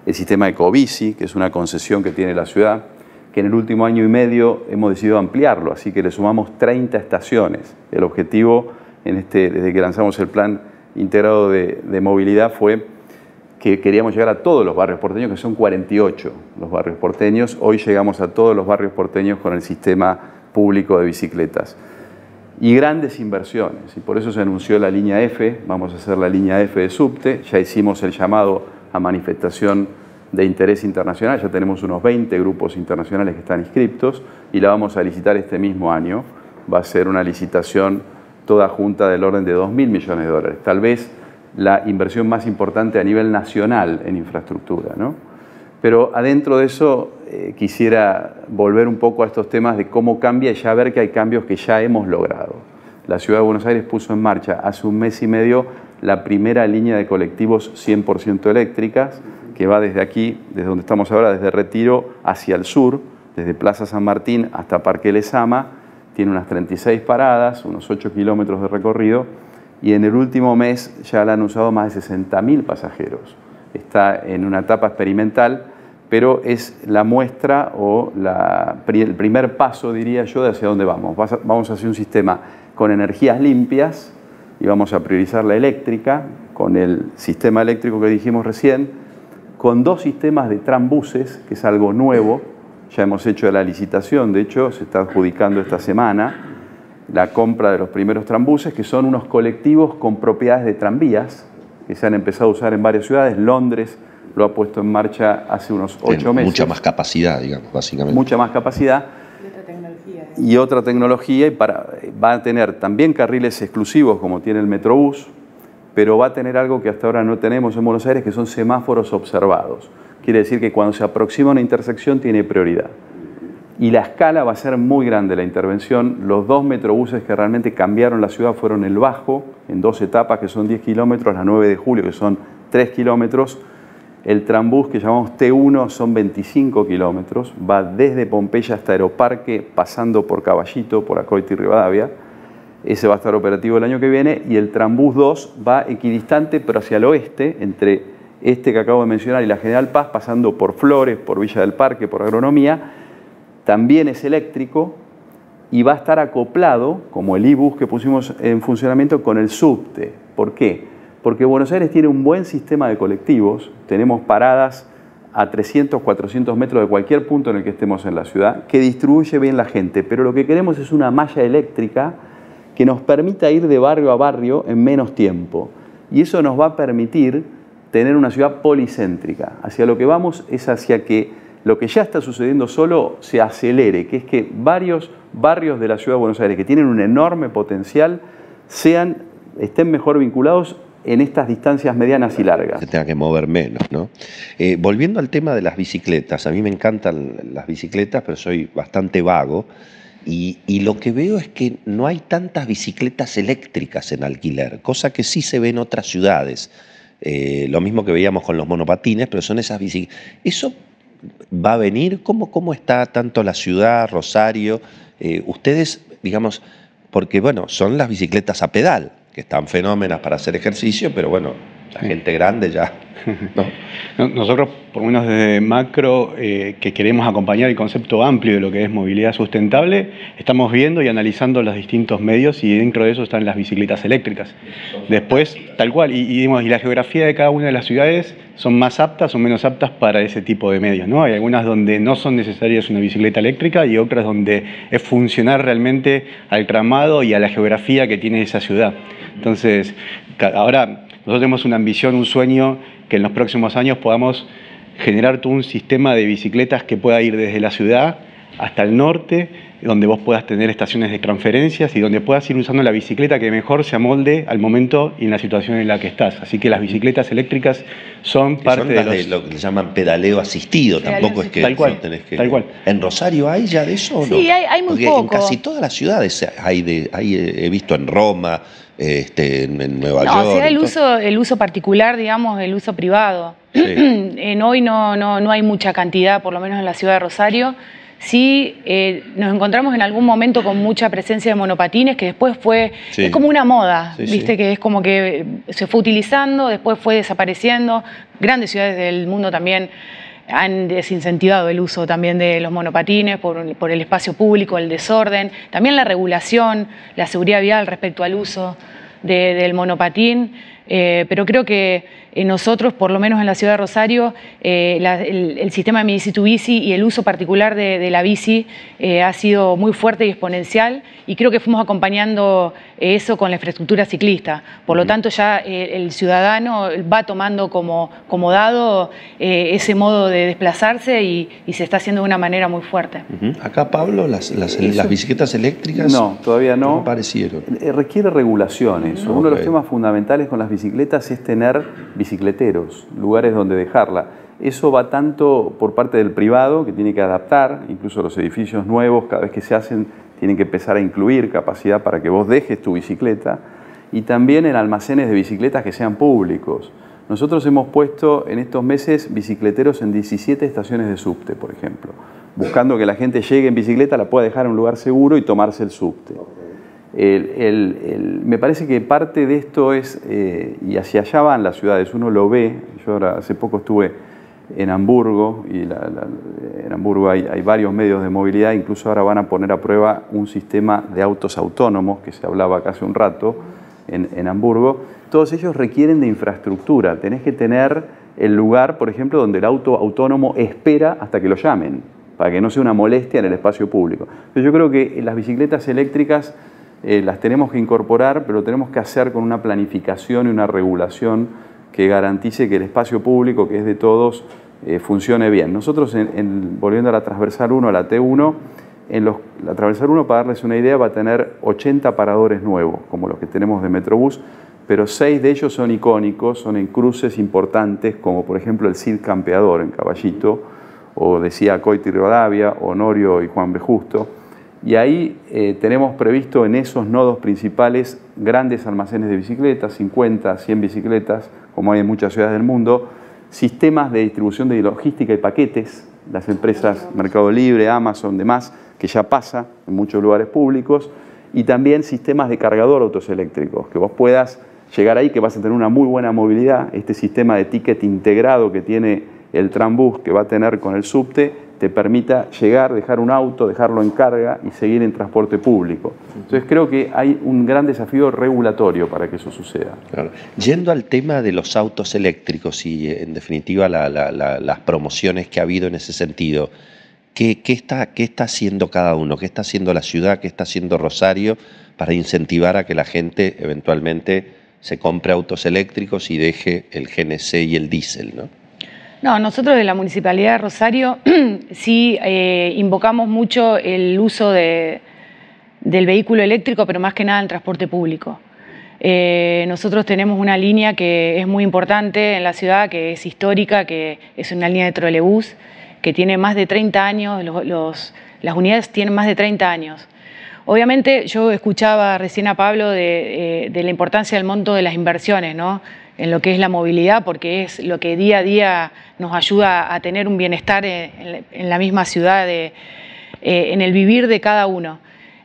El sistema Ecobici, que es una concesión que tiene la ciudad, que en el último año y medio hemos decidido ampliarlo, así que le sumamos 30 estaciones. El objetivo, desde que lanzamos el plan integrado de movilidad, fue que queríamos llegar a todos los barrios porteños, que son 48 los barrios porteños. Hoy llegamos a todos los barrios porteños con el sistema público de bicicletas. Y grandes inversiones, y por eso se anunció la línea F, vamos a hacer la línea F de subte, ya hicimos el llamado a manifestación de interés internacional, ya tenemos unos 20 grupos internacionales que están inscriptos y la vamos a licitar este mismo año. Va a ser una licitación toda junta del orden de 2.000 millones de dólares. Tal vez la inversión más importante a nivel nacional en infraestructura, ¿no? Pero adentro de eso quisiera volver un poco a estos temas de cómo cambia y ya ver que hay cambios que ya hemos logrado. La Ciudad de Buenos Aires puso en marcha hace un mes y medio la primera línea de colectivos 100% eléctricas, que va desde aquí, desde donde estamos ahora, desde Retiro hacia el sur, desde Plaza San Martín hasta Parque Lezama. Tiene unas 36 paradas, unos 8 kilómetros de recorrido, y en el último mes ya la han usado más de 60.000 pasajeros. Está en una etapa experimental, pero es la muestra o el primer paso, diría yo, de hacia dónde vamos. Vamos hacia un sistema con energías limpias y vamos a priorizar la eléctrica, con el sistema eléctrico que dijimos recién, con 2 sistemas de trambuses, que es algo nuevo. Ya hemos hecho la licitación, de hecho, se está adjudicando esta semana la compra de los primeros trambuses, que son unos colectivos con propiedades de tranvías, que se han empezado a usar en varias ciudades. Londres lo ha puesto en marcha hace unos 8 meses. Mucha más capacidad, digamos, básicamente. Mucha más capacidad. Y otra tecnología. Y va a tener también carriles exclusivos, como tiene el Metrobús, pero va a tener algo que hasta ahora no tenemos en Buenos Aires, que son semáforos observados. Quiere decir que cuando se aproxima una intersección tiene prioridad. Y la escala va a ser muy grande, la intervención. Los 2 metrobuses que realmente cambiaron la ciudad fueron el Bajo, en 2 etapas, que son 10 kilómetros, la 9 de julio, que son 3 kilómetros. El trambús, que llamamos T1, son 25 kilómetros, va desde Pompeya hasta Aeroparque, pasando por Caballito, por Acoite y Rivadavia. Ese va a estar operativo el año que viene. Y el trambús 2 va equidistante, pero hacia el oeste, entre este que acabo de mencionar y la General Paz, pasando por Flores, por Villa del Parque, por Agronomía. También es eléctrico y va a estar acoplado, como el e-bus que pusimos en funcionamiento, con el subte. ¿Por qué? Porque Buenos Aires tiene un buen sistema de colectivos, tenemos paradas a 300, 400 metros de cualquier punto en el que estemos en la ciudad, que distribuye bien la gente, pero lo que queremos es una malla eléctrica que nos permita ir de barrio a barrio en menos tiempo. Y eso nos va a permitir tener una ciudad policéntrica. Hacia lo que vamos es hacia que lo que ya está sucediendo solo se acelere, que es que varios barrios de la Ciudad de Buenos Aires que tienen un enorme potencial estén mejor vinculados en estas distancias medianas y largas. Se tenga que mover menos, ¿no? Volviendo al tema de las bicicletas, a mí me encantan las bicicletas, pero soy bastante vago. Y lo que veo es que no hay tantas bicicletas eléctricas en alquiler, cosa que sí se ve en otras ciudades. Lo mismo que veíamos con los monopatines, pero son esas bicicletas. ¿Eso va a venir? ¿Cómo está tanto la ciudad, Rosario? Ustedes, digamos, porque bueno, son las bicicletas a pedal, que están fenómenas para hacer ejercicio, pero bueno, la gente grande ya... ¿no? Nosotros, por lo menos desde Macro, que queremos acompañar el concepto amplio de lo que es movilidad sustentable, estamos viendo y analizando los distintos medios y dentro de eso están las bicicletas eléctricas. Después, tal cual, y la geografía de cada una de las ciudades son más aptas o menos aptas para ese tipo de medios, ¿no? Hay algunas donde no son necesarias una bicicleta eléctrica y otras donde es funcionar realmente al tramado y a la geografía que tiene esa ciudad. Entonces, ahora nosotros tenemos una ambición, un sueño, que en los próximos años podamos generar todo un sistema de bicicletas que pueda ir desde la ciudad hasta el norte, donde vos puedas tener estaciones de transferencias y donde puedas ir usando la bicicleta que mejor se amolde al momento y en la situación en la que estás. Así que las bicicletas eléctricas son parte de lo que llaman pedaleo asistido, tampoco es que tal cual, tenés que... Tal cual. ¿En Rosario hay ya de eso o no? Sí, hay muy Porque poco. en casi todas las ciudades he visto en Roma, en Nueva York. O sea, el uso particular, digamos, el uso privado. Sí. Hoy no hay mucha cantidad, por lo menos en la ciudad de Rosario. Sí, nos encontramos en algún momento con mucha presencia de monopatines, que después es como una moda, ¿viste? Que es como que se fue utilizando, después fue desapareciendo. Grandes ciudades del mundo también han desincentivado el uso también de los monopatines por el espacio público, el desorden, también la regulación, la seguridad vial respecto al uso del monopatín. Pero creo que nosotros, por lo menos en la ciudad de Rosario, el sistema de Mi Bici Tu Bici y el uso particular de la bici ha sido muy fuerte y exponencial, y creo que fuimos acompañando eso con la infraestructura ciclista. Por lo tanto, ya el ciudadano va tomando como dado ese modo de desplazarse y se está haciendo de una manera muy fuerte. Acá, Pablo, las bicicletas eléctricas no, todavía no aparecieron. Requiere regulaciones. Uno de los temas fundamentales con las bicicletas es tener bicicleteros, lugares donde dejarla. Eso va tanto por parte del privado, que tiene que adaptar, incluso los edificios nuevos, cada vez que se hacen, tienen que empezar a incluir capacidad para que vos dejes tu bicicleta, y también en almacenes de bicicletas que sean públicos. Nosotros hemos puesto en estos meses bicicleteros en 17 estaciones de subte, por ejemplo, buscando que la gente llegue en bicicleta, la pueda dejar en un lugar seguro y tomarse el subte. Me parece que parte de esto es, y hacia allá van las ciudades, uno lo ve. Yo ahora hace poco estuve en Hamburgo, y en Hamburgo hay varios medios de movilidad, incluso ahora van a poner a prueba un sistema de autos autónomos, que se hablaba acá hace un rato en Hamburgo. Todos ellos requieren de infraestructura, tenés que tener el lugar, por ejemplo, donde el auto autónomo espera hasta que lo llamen, para que no sea una molestia en el espacio público. Entonces yo creo que las bicicletas eléctricas las tenemos que incorporar, pero lo tenemos que hacer con una planificación y una regulación que garantice que el espacio público, que es de todos, funcione bien. Nosotros, volviendo a la Transversal 1, a la T1, la Transversal 1, para darles una idea, va a tener 80 paradores nuevos, como los que tenemos de Metrobús, pero 6 de ellos son icónicos, son en cruces importantes, como por ejemplo el Cid Campeador en Caballito, o decía Coito y Rivadavia, Honorio y Juan B. Justo. Y ahí tenemos previsto en esos nodos principales grandes almacenes de bicicletas, 50, 100 bicicletas, como hay en muchas ciudades del mundo, sistemas de distribución de logística y paquetes, las empresas Mercado Libre, Amazon, demás, que ya pasa en muchos lugares públicos, y también sistemas de cargador autos eléctricos, que vos puedas llegar ahí, que vas a tener una muy buena movilidad. Este sistema de ticket integrado que tiene el Trambús, que va a tener con el subte, te permita llegar, dejar un auto, dejarlo en carga y seguir en transporte público. Entonces creo que hay un gran desafío regulatorio para que eso suceda. Claro. Yendo al tema de los autos eléctricos y en definitiva las promociones que ha habido en ese sentido, ¿qué está haciendo cada uno? ¿Qué está haciendo la ciudad? ¿Qué está haciendo Rosario para incentivar a que la gente eventualmente se compre autos eléctricos y deje el GNC y el diésel, ¿no? No, nosotros de la Municipalidad de Rosario sí invocamos mucho el uso del vehículo eléctrico, pero más que nada en transporte público. Nosotros tenemos una línea que es muy importante en la ciudad, que es histórica, que es una línea de trolebús que tiene más de 30 años, las unidades tienen más de 30 años. Obviamente yo escuchaba recién a Pablo de la importancia del monto de las inversiones, ¿no?, en lo que es la movilidad, porque es lo que día a día nos ayuda a tener un bienestar en la misma ciudad, en el vivir de cada uno.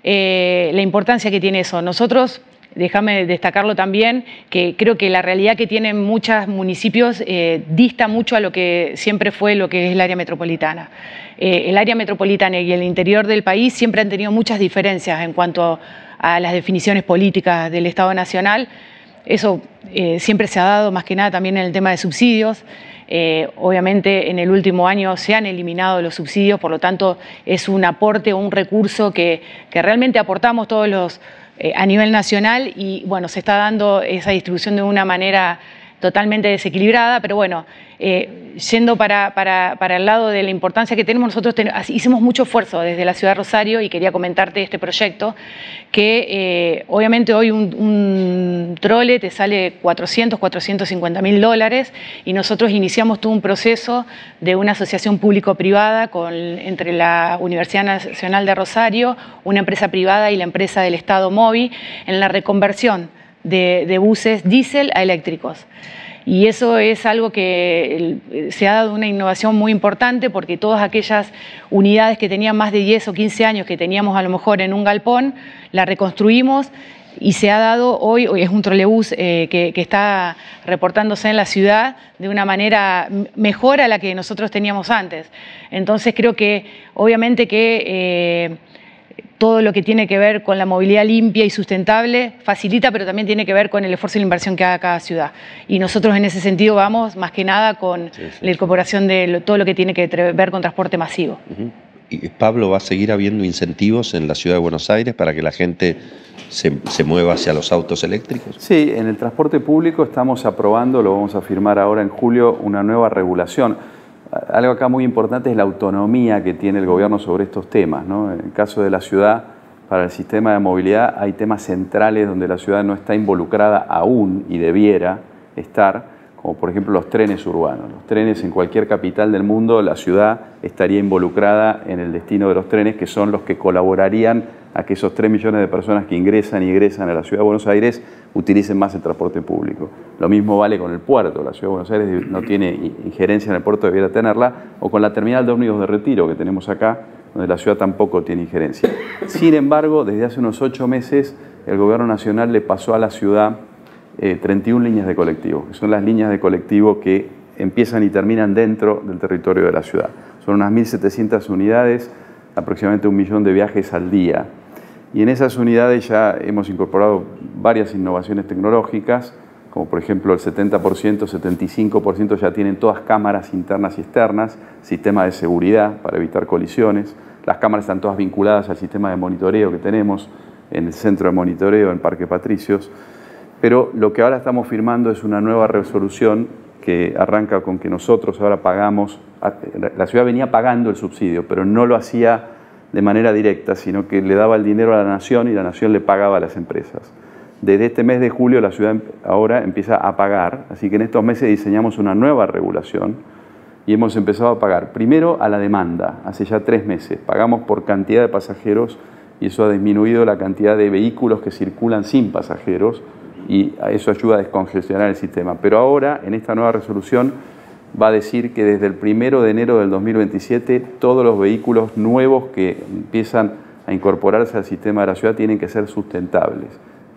La importancia que tiene eso. Nosotros, déjame destacarlo también, que creo que la realidad que tienen muchos municipios dista mucho a lo que siempre fue lo que es el área metropolitana. El área metropolitana y el interior del país siempre han tenido muchas diferencias en cuanto a las definiciones políticas del Estado Nacional. Eso siempre se ha dado, más que nada también en el tema de subsidios. Obviamente en el último año se han eliminado los subsidios, por lo tanto es un aporte o un recurso que realmente aportamos todos los a nivel nacional y bueno, se está dando esa distribución de una manera totalmente desequilibrada, pero bueno, yendo para el lado de la importancia que tenemos, nosotros hicimos mucho esfuerzo desde la ciudad de Rosario y quería comentarte este proyecto que obviamente hoy un trole te sale $450.000 dólares y nosotros iniciamos todo un proceso de una asociación público-privada entre la Universidad Nacional de Rosario, una empresa privada y la empresa del Estado Movi en la reconversión de buses diésel a eléctricos. Y eso es algo que se ha dado una innovación muy importante porque todas aquellas unidades que tenían más de 10 o 15 años que teníamos a lo mejor en un galpón, la reconstruimos y se ha dado hoy es un trolebús que está reportándose en la ciudad de una manera mejor a la que nosotros teníamos antes. Entonces creo que obviamente que todo lo que tiene que ver con la movilidad limpia y sustentable facilita, pero también tiene que ver con el esfuerzo y la inversión que haga cada ciudad. Y nosotros en ese sentido vamos más que nada con la incorporación de todo lo que tiene que ver con transporte masivo. ¿Y Pablo, va a seguir habiendo incentivos en la ciudad de Buenos Aires para que la gente se mueva hacia los autos eléctricos? Sí, en el transporte público estamos aprobando, lo vamos a firmar ahora en julio, una nueva regulación. Algo acá muy importante es la autonomía que tiene el gobierno sobre estos temas, ¿no? En el caso de la ciudad, para el sistema de movilidad hay temas centrales donde la ciudad no está involucrada aún y debiera estar, como por ejemplo los trenes urbanos. Los trenes en cualquier capital del mundo, la ciudad estaría involucrada en el destino de los trenes, que son los que colaborarían a que esos 3 millones de personas que ingresan y egresan a la ciudad de Buenos Aires utilicen más el transporte público. Lo mismo vale con el puerto. La ciudad de Buenos Aires no tiene injerencia en el puerto, debiera tenerla, o con la terminal de ómnibus de Retiro que tenemos acá, donde la ciudad tampoco tiene injerencia. Sin embargo, desde hace unos 8 meses, el gobierno nacional le pasó a la ciudad 31 líneas de colectivo, que son las líneas de colectivo que empiezan y terminan dentro del territorio de la ciudad. Son unas 1.700 unidades, aproximadamente 1 millón de viajes al día. Y en esas unidades ya hemos incorporado varias innovaciones tecnológicas, como por ejemplo el 70%, 75% ya tienen todas cámaras internas y externas, sistema de seguridad para evitar colisiones. Las cámaras están todas vinculadas al sistema de monitoreo que tenemos en el centro de monitoreo en Parque Patricios. Pero lo que ahora estamos firmando es una nueva resolución que arranca con que nosotros ahora pagamos, la ciudad venía pagando el subsidio, pero no lo hacía de manera directa, sino que le daba el dinero a la nación y la nación le pagaba a las empresas. Desde este mes de julio la ciudad ahora empieza a pagar, así que en estos meses diseñamos una nueva regulación y hemos empezado a pagar primero a la demanda, hace ya 3 meses, pagamos por cantidad de pasajeros y eso ha disminuido la cantidad de vehículos que circulan sin pasajeros y eso ayuda a descongestionar el sistema. Pero ahora, en esta nueva resolución, va a decir que desde el 1 de enero del 2027 todos los vehículos nuevos que empiezan a incorporarse al sistema de la ciudad tienen que ser sustentables,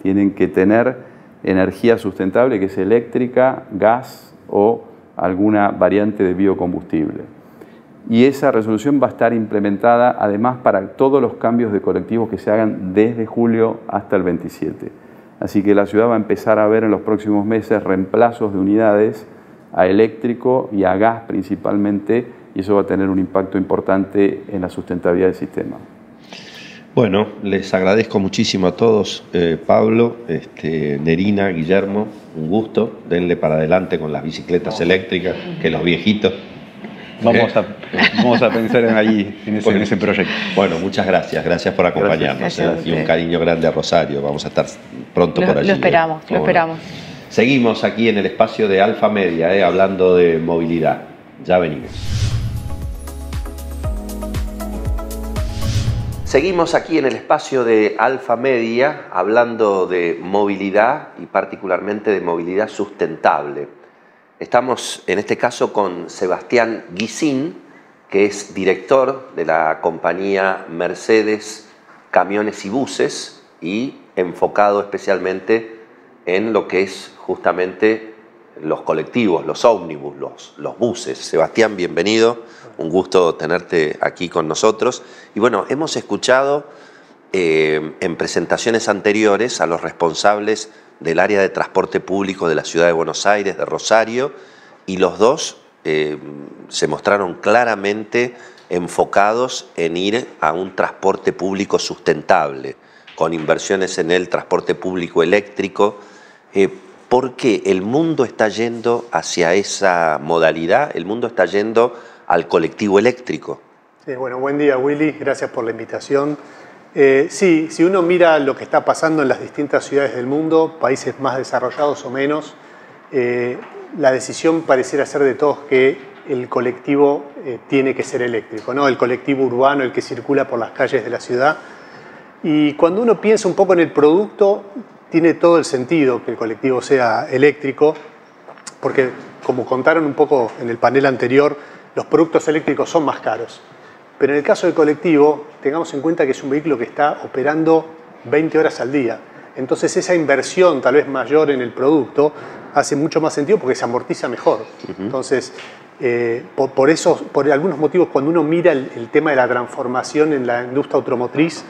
tienen que tener energía sustentable que es eléctrica, gas o alguna variante de biocombustible. Y esa resolución va a estar implementada además para todos los cambios de colectivos que se hagan desde julio hasta el 27. Así que la ciudad va a empezar a ver en los próximos meses reemplazos de unidades a eléctrico y a gas principalmente, y eso va a tener un impacto importante en la sustentabilidad del sistema. Bueno, les agradezco muchísimo a todos, Pablo, Nerina, Guillermo, un gusto, denle para adelante con las bicicletas eléctricas, que los viejitos Vamos a pensar en ese proyecto. Bueno, muchas gracias. Gracias por acompañarnos. Gracias. Y un cariño grande a Rosario. Vamos a estar pronto por allí. Lo esperamos, lo esperamos. Seguimos aquí en el espacio de Alfa Media, hablando de movilidad. Ya venimos. Seguimos aquí en el espacio de Alfa Media hablando de movilidad y particularmente de movilidad sustentable. Estamos en este caso con Sebastián Guisín, que es director de la compañía Mercedes Camiones y Buses y enfocado especialmente en lo que es justamente los colectivos, los ómnibus, los buses. Sebastián, bienvenido. Un gusto tenerte aquí con nosotros. Y bueno, hemos escuchado en presentaciones anteriores a los responsables del área de transporte público de la Ciudad de Buenos Aires, de Rosario, y los dos se mostraron claramente enfocados en ir a un transporte público sustentable, con inversiones en el transporte público eléctrico. ¿Por qué el mundo está yendo hacia esa modalidad? El mundo está yendo al colectivo eléctrico. Sí, bueno, buen día, Willy. Gracias por la invitación. Sí, si uno mira lo que está pasando en las distintas ciudades del mundo, países más desarrollados o menos, la decisión pareciera ser de todos que el colectivo tiene que ser eléctrico, ¿no? El colectivo urbano, el que circula por las calles de la ciudad. Y cuando uno piensa un poco en el producto, tiene todo el sentido que el colectivo sea eléctrico, porque como contaron un poco en el panel anterior, los productos eléctricos son más caros. Pero en el caso del colectivo, tengamos en cuenta que es un vehículo que está operando 20 horas al día. Entonces esa inversión tal vez mayor en el producto hace mucho más sentido porque se amortiza mejor. Entonces, por algunos motivos, cuando uno mira el tema de la transformación en la industria automotriz,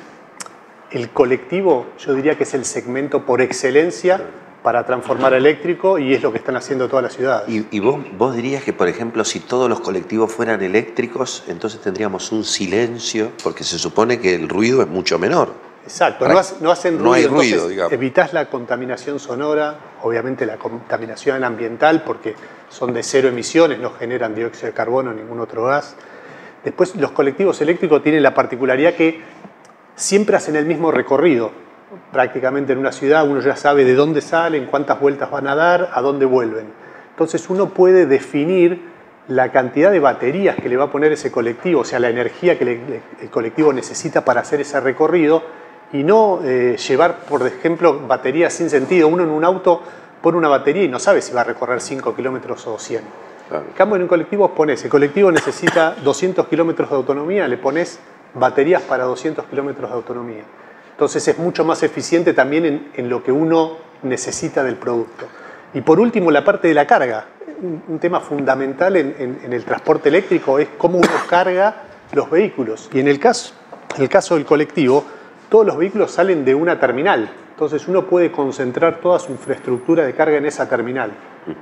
el colectivo yo diría que es el segmento por excelencia para transformar a eléctrico y es lo que están haciendo todas las ciudades. ¿Y vos dirías que, por ejemplo, si todos los colectivos fueran eléctricos, entonces tendríamos un silencio, porque se supone que el ruido es mucho menor? Exacto, no hacen ruido, no hay ruido, entonces digamos. Evitás la contaminación sonora, obviamente la contaminación ambiental, porque son de cero emisiones, no generan dióxido de carbono ni ningún otro gas. Después, los colectivos eléctricos tienen la particularidad que siempre hacen el mismo recorrido. Prácticamente en una ciudad uno ya sabe de dónde salen, cuántas vueltas van a dar, a dónde vuelven. Entonces uno puede definir la cantidad de baterías que le va a poner ese colectivo, o sea, la energía que el colectivo necesita para hacer ese recorrido y no llevar, por ejemplo, baterías sin sentido. Uno en un auto pone una batería y no sabe si va a recorrer 5 kilómetros o 100. Claro. En cambio, en un colectivo pones, el colectivo necesita 200 kilómetros de autonomía, le pones baterías para 200 kilómetros de autonomía. Entonces es mucho más eficiente también en lo que uno necesita del producto. Y por último, la parte de la carga. Un tema fundamental en el transporte eléctrico es cómo uno carga los vehículos. Y en el caso del colectivo, todos los vehículos salen de una terminal. Entonces uno puede concentrar toda su infraestructura de carga en esa terminal.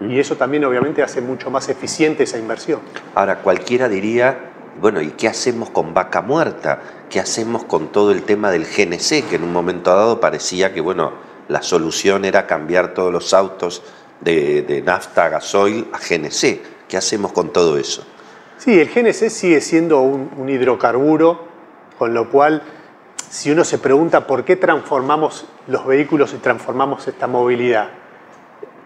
Y eso también obviamente hace mucho más eficiente esa inversión. Ahora, cualquiera diría, bueno, ¿y qué hacemos con Vaca Muerta? ¿Qué hacemos con todo el tema del GNC? Que en un momento dado parecía que, bueno, la solución era cambiar todos los autos de nafta, gasoil a GNC. ¿Qué hacemos con todo eso? Sí, el GNC sigue siendo un hidrocarburo, con lo cual, si uno se pregunta por qué transformamos los vehículos y transformamos esta movilidad,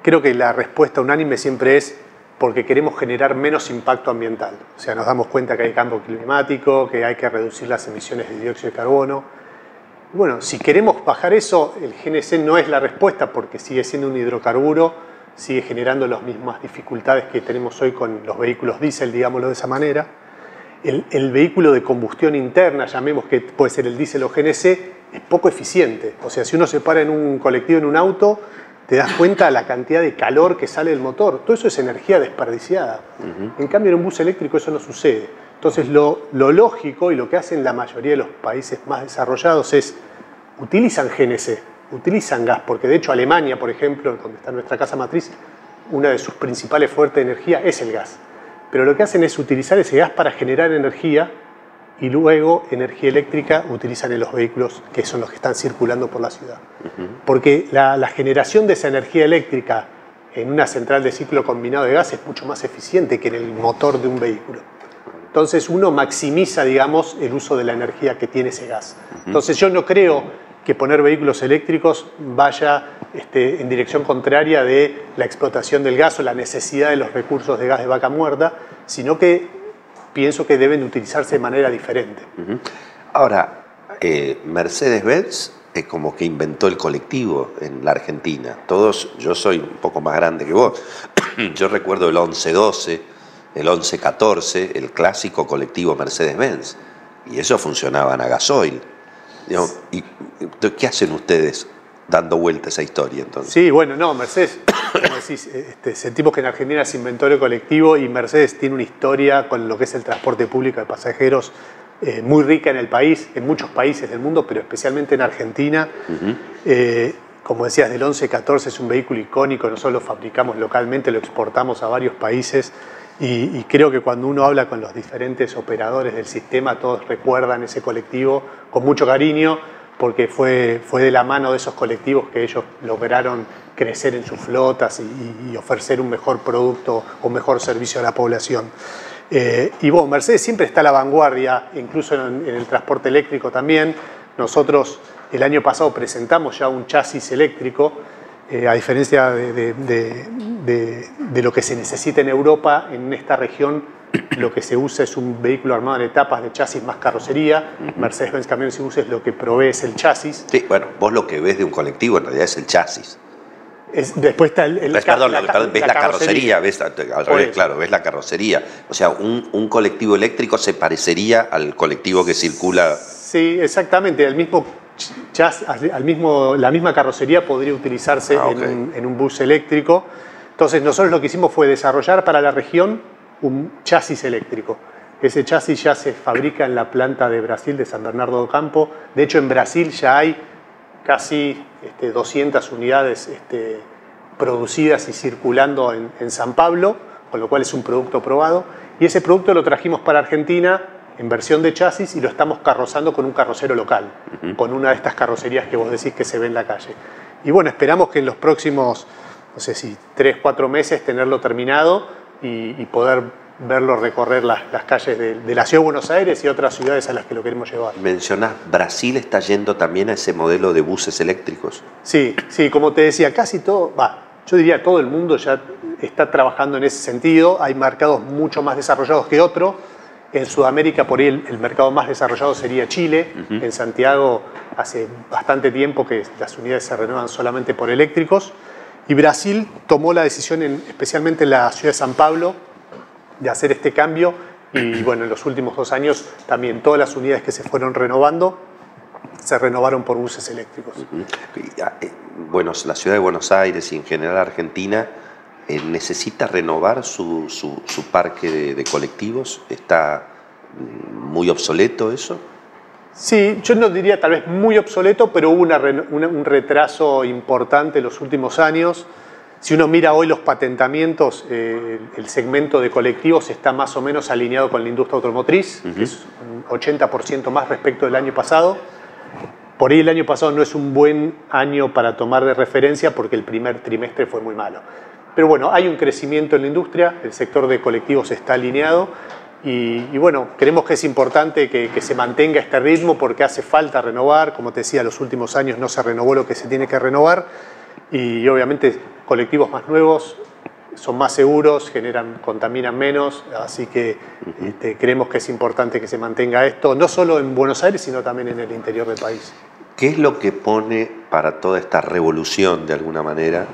creo que la respuesta unánime siempre es porque queremos generar menos impacto ambiental. O sea, nos damos cuenta que hay cambio climático, que hay que reducir las emisiones de dióxido de carbono. Bueno, si queremos bajar eso, el GNC no es la respuesta porque sigue siendo un hidrocarburo, sigue generando las mismas dificultades que tenemos hoy con los vehículos diésel, digámoslo de esa manera. El vehículo de combustión interna, llamemos que puede ser el diésel o GNC, es poco eficiente. O sea, si uno se para en un colectivo, en un auto, te das cuenta de la cantidad de calor que sale del motor. Todo eso es energía desperdiciada. En cambio, en un bus eléctrico eso no sucede. Entonces, lo lógico y lo que hacen la mayoría de los países más desarrollados es utilizan GNC, utilizan gas, porque de hecho Alemania, por ejemplo, donde está nuestra casa matriz, una de sus principales fuentes de energía es el gas. Pero lo que hacen es utilizar ese gas para generar energía y luego energía eléctrica utilizan en los vehículos que son los que están circulando por la ciudad. Porque la generación de esa energía eléctrica en una central de ciclo combinado de gas es mucho más eficiente que en el motor de un vehículo. Entonces uno maximiza, digamos, el uso de la energía que tiene ese gas. Entonces yo no creo que poner vehículos eléctricos vaya en dirección contraria de la explotación del gas o la necesidad de los recursos de gas de vaca muerta, sino que pienso que deben utilizarse de manera diferente. Ahora, Mercedes-Benz es como que inventó el colectivo en la Argentina. Yo soy un poco más grande que vos. Yo recuerdo el 1112, el 1114, el clásico colectivo Mercedes-Benz. Y eso funcionaban a gasoil. ¿Y qué hacen ustedes dando vuelta a esa historia entonces? Sí, bueno, no, Mercedes, como decís, sentimos que en Argentina se inventó el colectivo y Mercedes tiene una historia con lo que es el transporte público de pasajeros muy rica en el país, en muchos países del mundo, pero especialmente en Argentina. Como decías, del 1114 es un vehículo icónico, nosotros lo fabricamos localmente, lo exportamos a varios países y creo que cuando uno habla con los diferentes operadores del sistema, todos recuerdan ese colectivo con mucho cariño, porque fue de la mano de esos colectivos que ellos lograron crecer en sus flotas y ofrecer un mejor producto o un mejor servicio a la población. Y bueno, Mercedes siempre está a la vanguardia, incluso en el transporte eléctrico también. Nosotros el año pasado presentamos ya un chasis eléctrico, a diferencia de lo que se necesita en Europa. En esta región lo que se usa es un vehículo armado en etapas de chasis más carrocería. Mercedes-Benz Camiones y Buses lo que provee es el chasis. Sí, bueno, vos lo que ves de un colectivo en realidad es el chasis. Después está ves la carrocería, ves al revés, claro, ves la carrocería. O sea, un colectivo eléctrico se parecería al colectivo que circula. Sí, exactamente, la misma carrocería podría utilizarse en un bus eléctrico. Entonces nosotros lo que hicimos fue desarrollar para la región un chasis eléctrico. Ese chasis ya se fabrica en la planta de Brasil de San Bernardo do Campo. De hecho, en Brasil ya hay casi 200 unidades producidas y circulando en San Pablo, con lo cual es un producto probado. Y ese producto lo trajimos para Argentina en versión de chasis y lo estamos carrozando con un carrocero local, con una de estas carrocerías que vos decís que se ve en la calle. Y bueno, esperamos que en los próximos, no sé si 3 o 4 meses tenerlo terminado y poder verlo recorrer las calles de la Ciudad de Buenos Aires y otras ciudades a las que lo queremos llevar. Mencionás, ¿Brasil está yendo también a ese modelo de buses eléctricos? Sí, como te decía, casi todo, yo diría todo el mundo ya está trabajando en ese sentido. Hay mercados mucho más desarrollados que otros. En Sudamérica, por ahí el mercado más desarrollado sería Chile. En Santiago hace bastante tiempo que las unidades se renuevan solamente por eléctricos. Y Brasil tomó la decisión, especialmente en la ciudad de San Pablo, de hacer este cambio. Y bueno, en los últimos 2 años también todas las unidades que se fueron renovando se renovaron por buses eléctricos. Bueno, la ciudad de Buenos Aires y en general Argentina necesita renovar su parque de colectivos. ¿Está muy obsoleto eso? Sí, yo no diría tal vez muy obsoleto, pero hubo un retraso importante en los últimos años. Si uno mira hoy los patentamientos, el segmento de colectivos está más o menos alineado con la industria automotriz, que es un 80% más respecto del año pasado. Por ahí el año pasado no es un buen año para tomar de referencia porque el primer trimestre fue muy malo. Pero bueno, hay un crecimiento en la industria, el sector de colectivos está alineado y bueno, creemos que es importante que se mantenga este ritmo porque hace falta renovar. Como te decía, los últimos años no se renovó lo que se tiene que renovar y obviamente colectivos más nuevos son más seguros, contaminan menos, así que creemos que es importante que se mantenga esto, no solo en Buenos Aires, sino también en el interior del país. ¿Qué es lo que pone para toda esta revolución, de alguna manera,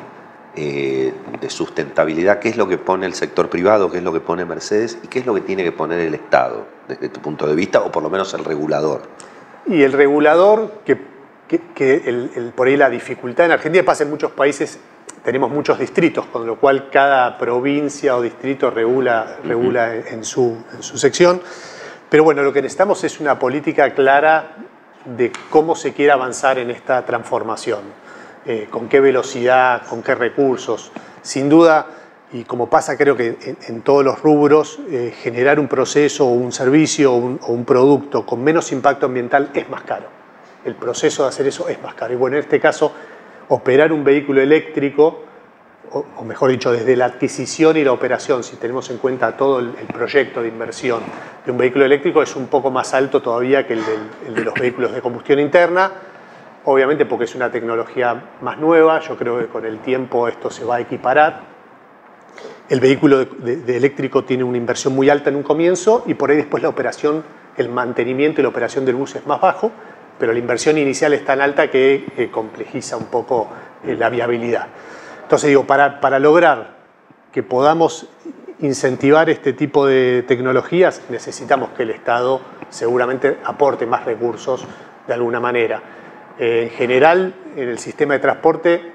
de sustentabilidad? ¿Qué es lo que pone el sector privado? ¿Qué es lo que pone Mercedes? ¿Y qué es lo que tiene que poner el Estado, desde tu punto de vista, o por lo menos el regulador? Y el regulador, por ahí la dificultad en Argentina pasa en muchos países. Tenemos muchos distritos, con lo cual cada provincia o distrito regula en su sección. Pero bueno, lo que necesitamos es una política clara de cómo se quiere avanzar en esta transformación. Con qué velocidad, con qué recursos. Sin duda, y como pasa creo que en todos los rubros, generar un proceso o un servicio o un producto con menos impacto ambiental es más caro. El proceso de hacer eso es más caro. Y bueno, en este caso, operar un vehículo eléctrico o mejor dicho, desde la adquisición y la operación, si tenemos en cuenta todo el proyecto de inversión de un vehículo eléctrico, es un poco más alto todavía que el de los vehículos de combustión interna, obviamente porque es una tecnología más nueva. Yo creo que con el tiempo esto se va a equiparar. El vehículo de eléctrico tiene una inversión muy alta en un comienzo y por ahí después la operación, el mantenimiento y la operación del bus es más bajo, pero la inversión inicial es tan alta que complejiza un poco la viabilidad. Entonces digo, para lograr que podamos incentivar este tipo de tecnologías, necesitamos que el Estado seguramente aporte más recursos de alguna manera. En general, en el sistema de transporte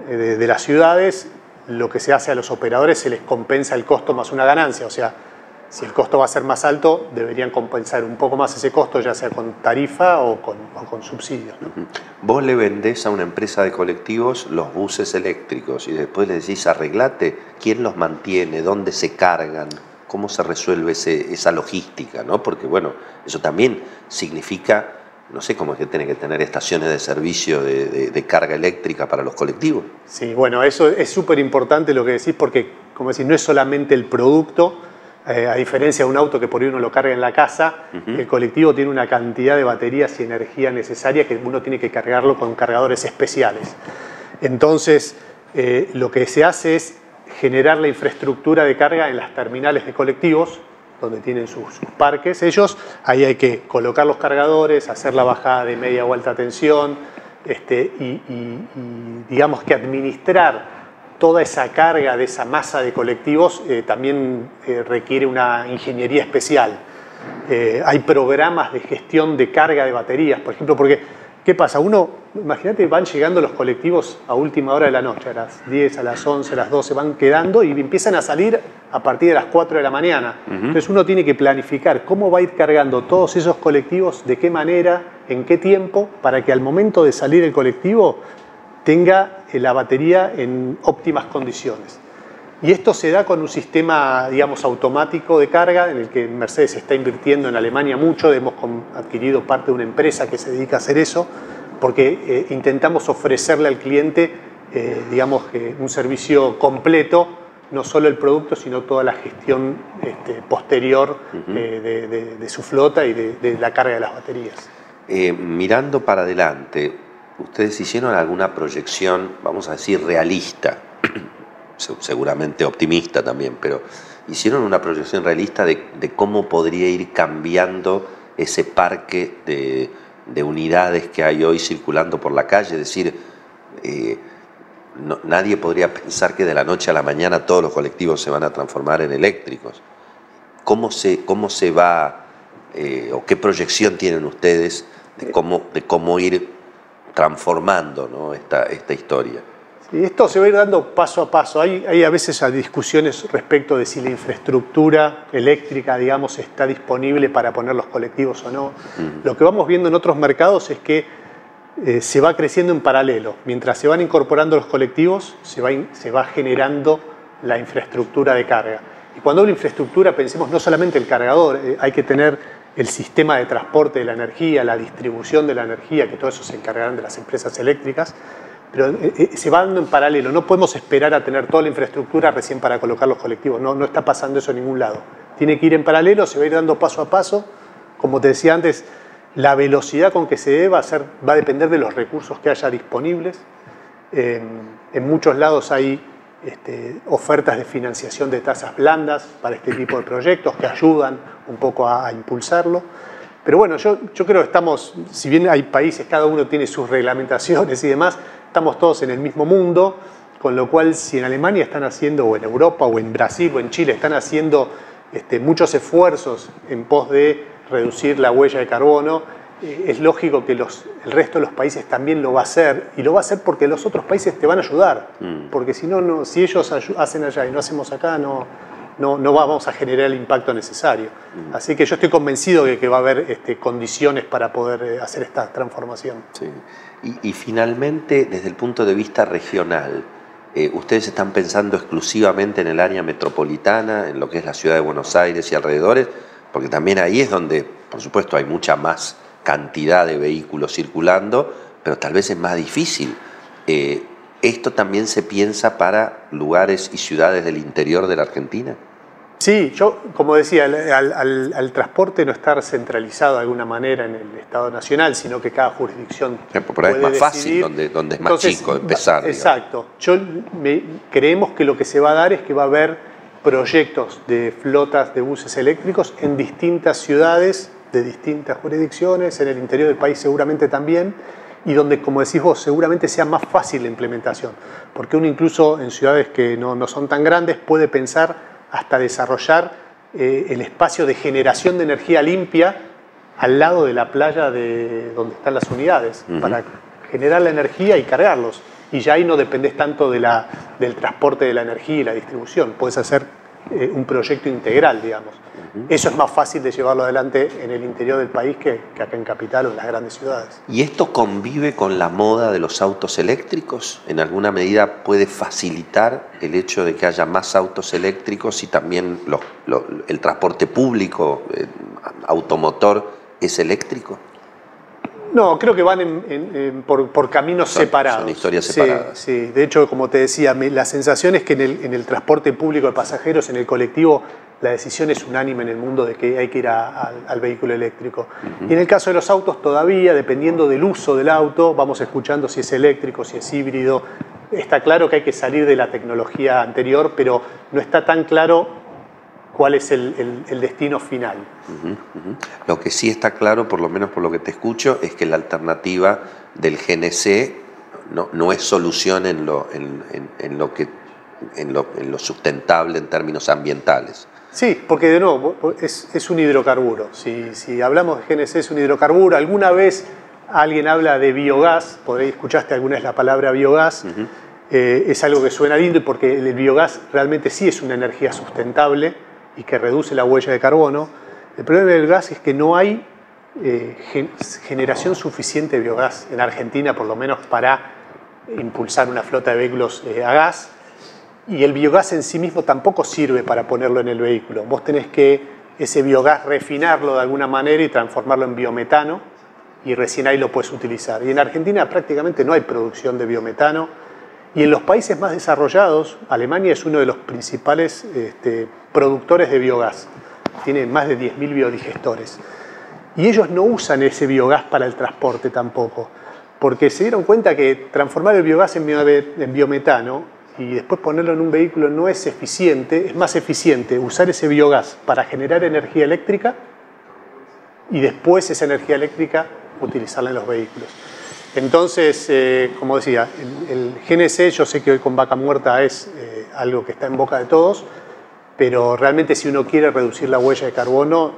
de las ciudades, lo que se hace a los operadores se les compensa el costo más una ganancia. O sea, si el costo va a ser más alto, deberían compensar un poco más ese costo, ya sea con tarifa o con subsidios, ¿no? Vos le vendés a una empresa de colectivos los buses eléctricos y después le decís, arreglate, ¿quién los mantiene? ¿Dónde se cargan? ¿Cómo se resuelve esa logística, ¿no? Porque, bueno, eso también significa, no sé cómo es que tiene que tener estaciones de servicio de carga eléctrica para los colectivos. Sí, bueno, eso es súper importante lo que decís, porque, como decís, no es solamente el producto. A diferencia de un auto que por ahí uno lo carga en la casa, el colectivo tiene una cantidad de baterías y energía necesaria que uno tiene que cargarlo con cargadores especiales. Entonces, lo que se hace es generar la infraestructura de carga en las terminales de colectivos, donde tienen sus parques. Ahí hay que colocar los cargadores, hacer la bajada de media o alta tensión, y digamos que administrar toda esa carga de esa masa de colectivos también requiere una ingeniería especial. Hay programas de gestión de carga de baterías, por ejemplo, porque ¿qué pasa? Imagínate, van llegando los colectivos a última hora de la noche, a las 10, a las 11, a las 12, van quedando y empiezan a salir a partir de las 4 de la mañana. Entonces uno tiene que planificar cómo va a ir cargando todos esos colectivos, de qué manera, en qué tiempo, para que al momento de salir el colectivo tenga la batería en óptimas condiciones. Y esto se da con un sistema, digamos, automático de carga, en el que Mercedes está invirtiendo en Alemania mucho. Hemos adquirido parte de una empresa que se dedica a hacer eso, porque intentamos ofrecerle al cliente, digamos, un servicio completo, no solo el producto, sino toda la gestión posterior de su flota y de la carga de las baterías. Mirando para adelante, ¿ustedes hicieron alguna proyección, vamos a decir, realista? Seguramente optimista también, pero ¿hicieron una proyección realista de cómo podría ir cambiando ese parque de unidades que hay hoy circulando por la calle? Es decir, nadie podría pensar que de la noche a la mañana todos los colectivos se van a transformar en eléctricos. ¿Cómo se va, o qué proyección tienen ustedes de cómo ir transformando, ¿no? esta historia? Y esto se va a ir dando paso a paso. Hay a veces discusiones respecto de si la infraestructura eléctrica, digamos, está disponible para poner los colectivos o no. Lo que vamos viendo en otros mercados es que se va creciendo en paralelo. Mientras se van incorporando los colectivos, se va generando la infraestructura de carga. Y cuando hablo de infraestructura, pensemos no solamente el cargador, hay que tener el sistema de transporte de la energía, la distribución de la energía, que todo eso se encargarán de las empresas eléctricas. Pero se va dando en paralelo. No podemos esperar a tener toda la infraestructura recién para colocar los colectivos. No está pasando eso en ningún lado. Tiene que ir en paralelo, se va a ir dando paso a paso. Como te decía antes, la velocidad con que se dé va a depender de los recursos que haya disponibles. En muchos lados hay ofertas de financiación de tasas blandas para este tipo de proyectos que ayudan un poco a impulsarlo. Pero bueno, yo creo que estamos, si bien hay países, cada uno tiene sus reglamentaciones y demás, estamos todos en el mismo mundo, con lo cual si en Alemania están haciendo, o en Europa, o en Brasil, o en Chile, están haciendo muchos esfuerzos en pos de reducir la huella de carbono, es lógico que el resto de los países también lo va a hacer, y lo va a hacer porque los otros países te van a ayudar, porque si ellos hacen allá y no hacemos acá, no vamos a generar el impacto necesario. Así que yo estoy convencido de que va a haber condiciones para poder hacer esta transformación. Sí. Y finalmente, desde el punto de vista regional, ¿ustedes están pensando exclusivamente en el área metropolitana, en lo que es la ciudad de Buenos Aires y alrededores? Porque también ahí es donde, por supuesto, hay mucha más cantidad de vehículos circulando, pero tal vez es más difícil ¿Esto también se piensa para lugares y ciudades del interior de la Argentina? Sí, yo, como decía, al transporte no estar centralizado de alguna manera en el Estado Nacional, sino que cada jurisdicción Pero es más fácil, donde es más chico empezar. Exacto. Creemos que lo que se va a dar es que va a haber proyectos de flotas de buses eléctricos en distintas ciudades, de distintas jurisdicciones, en el interior del país seguramente también, y donde, como decís vos, seguramente sea más fácil la implementación. Porque uno incluso en ciudades que no son tan grandes puede pensar hasta desarrollar el espacio de generación de energía limpia al lado de la playa donde están las unidades, para generar la energía y cargarlos. Y ya ahí no dependés tanto del transporte de la energía y la distribución. Puedes hacer un proyecto integral, digamos. Eso es más fácil de llevarlo adelante en el interior del país que acá en Capital o en las grandes ciudades. ¿Y esto convive con la moda de los autos eléctricos? ¿En alguna medida puede facilitar el hecho de que haya más autos eléctricos y también el transporte público, automotor, es eléctrico? No, creo que van por caminos separados. Son historias separadas. Sí. De hecho, como te decía, la sensación es que en el transporte público de pasajeros, en el colectivo, la decisión es unánime en el mundo de que hay que ir al vehículo eléctrico. Y en el caso de los autos todavía, dependiendo del uso del auto, vamos escuchando si es eléctrico, si es híbrido. Está claro que hay que salir de la tecnología anterior, pero no está tan claro cuál es el destino final. Lo que sí está claro, por lo menos por lo que te escucho, es que la alternativa del GNC no es solución en lo sustentable en términos ambientales. Sí, porque de nuevo es un hidrocarburo. Si hablamos de GNC, es un hidrocarburo. Alguna vez alguien habla de biogás, por ahí escuchaste alguna vez la palabra biogás. Es algo que suena lindo porque el biogás realmente sí es una energía sustentable y que reduce la huella de carbono. El problema del gas es que no hay generación suficiente de biogás en Argentina, por lo menos para impulsar una flota de vehículos a gas. Y el biogás en sí mismo tampoco sirve para ponerlo en el vehículo. Vos tenés que ese biogás refinarlo de alguna manera y transformarlo en biometano, y recién ahí lo puedes utilizar. Y en Argentina prácticamente no hay producción de biometano. Y en los países más desarrollados, Alemania es uno de los principales productores de biogás. Tiene más de 10.000 biodigestores. Y ellos no usan ese biogás para el transporte tampoco, porque se dieron cuenta que transformar el biogás en biometano y después ponerlo en un vehículo no es eficiente. Es más eficiente usar ese biogás para generar energía eléctrica y después esa energía eléctrica utilizarla en los vehículos. Entonces, como decía, el GNC, yo sé que hoy con Vaca Muerta es algo que está en boca de todos, pero realmente si uno quiere reducir la huella de carbono,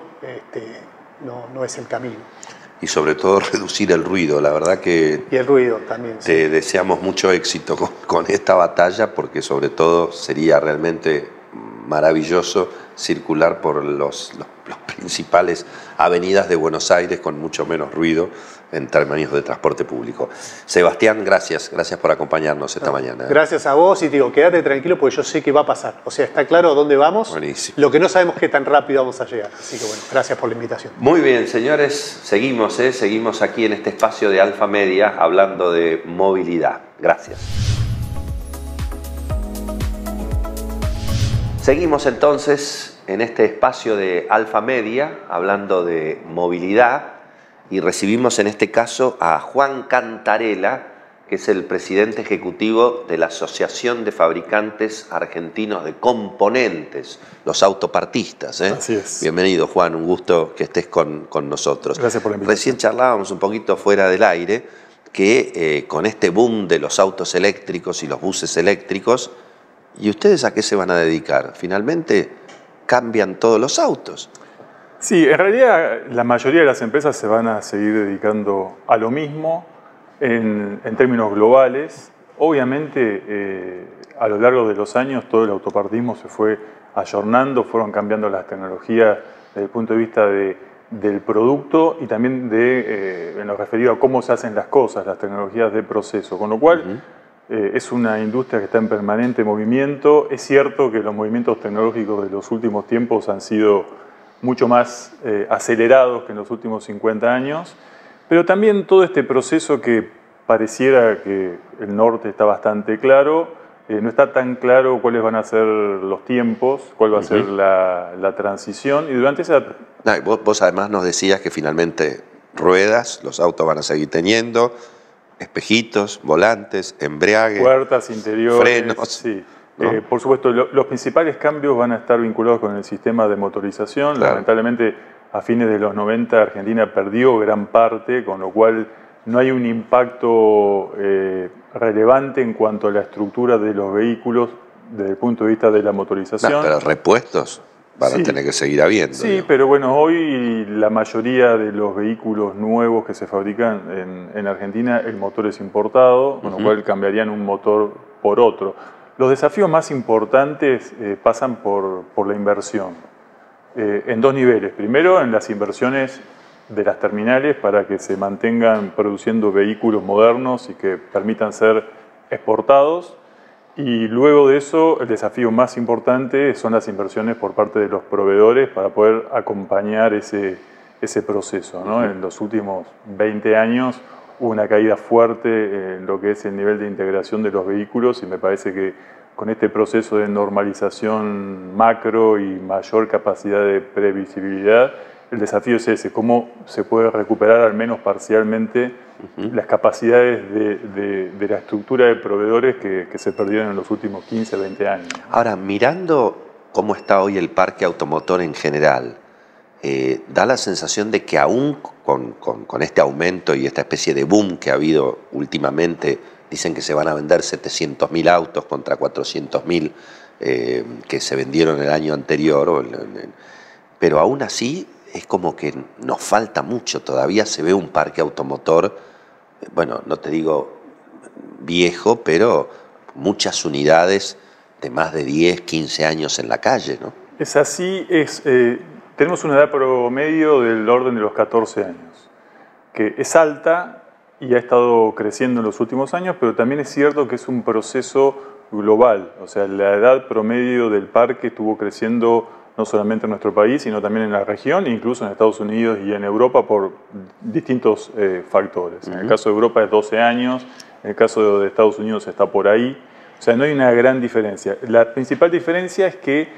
no es el camino. Y sobre todo reducir el ruido, la verdad que... Y el ruido también. Te deseamos mucho éxito con esta batalla, porque sobre todo sería realmente maravilloso circular por los principales avenidas de Buenos Aires con mucho menos ruido en términos de transporte público. Sebastián, gracias por acompañarnos esta mañana. Gracias a vos, y te digo, quédate tranquilo porque yo sé que va a pasar. O sea, está claro a dónde vamos. Buenísimo. Lo que no sabemos es qué tan rápido vamos a llegar. Así que bueno, gracias por la invitación. Muy bien, señores, seguimos aquí en este espacio de Alfa Media hablando de movilidad. Gracias. Seguimos entonces en este espacio de Alfa Media hablando de movilidad y recibimos en este caso a Juan Cantarella, que es el presidente ejecutivo de la Asociación de Fabricantes Argentinos de Componentes, los autopartistas. Así es. Bienvenido, Juan, un gusto que estés con nosotros. Gracias por la invitación. Recién charlábamos un poquito fuera del aire que con este boom de los autos eléctricos y los buses eléctricos, ¿y ustedes a qué se van a dedicar? Finalmente cambian todos los autos. Sí, en realidad la mayoría de las empresas se van a seguir dedicando a lo mismo en términos globales. Obviamente, a lo largo de los años todo el autopartismo se fue ayornando, fueron cambiando las tecnologías desde el punto de vista del producto y también en lo referido a cómo se hacen las cosas, las tecnologías de proceso, con lo cual es una industria que está en permanente movimiento. Es cierto que los movimientos tecnológicos de los últimos tiempos han sido mucho más acelerados que en los últimos 50 años, pero también todo este proceso que pareciera que el norte está bastante claro. No está tan claro cuáles van a ser los tiempos, cuál va a ser la transición. Y durante esa... Vos además nos decías que finalmente ruedas, los autos van a seguir teniendo, espejitos, volantes, embriague, puertas interiores, frenos. Sí. ¿No? Por supuesto, los principales cambios van a estar vinculados con el sistema de motorización. Claro. Lamentablemente, a fines de los 90, Argentina perdió gran parte, con lo cual no hay un impacto relevante en cuanto a la estructura de los vehículos desde el punto de vista de la motorización. Pero repuestos van a tener que seguir habiendo. Sí, digamos. pero bueno, hoy la mayoría de los vehículos nuevos que se fabrican en Argentina, el motor es importado, con lo cual cambiarían un motor por otro. Los desafíos más importantes pasan por la inversión, en dos niveles. Primero, en las inversiones de las terminales para que se mantengan produciendo vehículos modernos y que permitan ser exportados. Y luego de eso, el desafío más importante son las inversiones por parte de los proveedores para poder acompañar ese proceso, ¿no? En los últimos 20 años hubo una caída fuerte en lo que es el nivel de integración de los vehículos y me parece que con este proceso de normalización macro y mayor capacidad de previsibilidad, el desafío es ese, cómo se puede recuperar al menos parcialmente las capacidades de la estructura de proveedores que se perdieron en los últimos 15, 20 años. Ahora, mirando cómo está hoy el parque automotor en general, da la sensación de que aún con este aumento y esta especie de boom que ha habido últimamente, dicen que se van a vender 700.000 autos contra 400.000 que se vendieron el año anterior, pero aún así es como que nos falta mucho, todavía se ve un parque automotor, bueno, no te digo viejo, pero muchas unidades de más de 10, 15 años en la calle, ¿no? Es así, tenemos una edad promedio del orden de los 14 años, que es alta y ha estado creciendo en los últimos años, pero también es cierto que es un proceso global, o sea, la edad promedio del parque estuvo creciendo no solamente en nuestro país, sino también en la región, incluso en Estados Unidos y en Europa por distintos factores. En el caso de Europa es 12 años, en el caso de Estados Unidos está por ahí. O sea, no hay una gran diferencia. La principal diferencia es que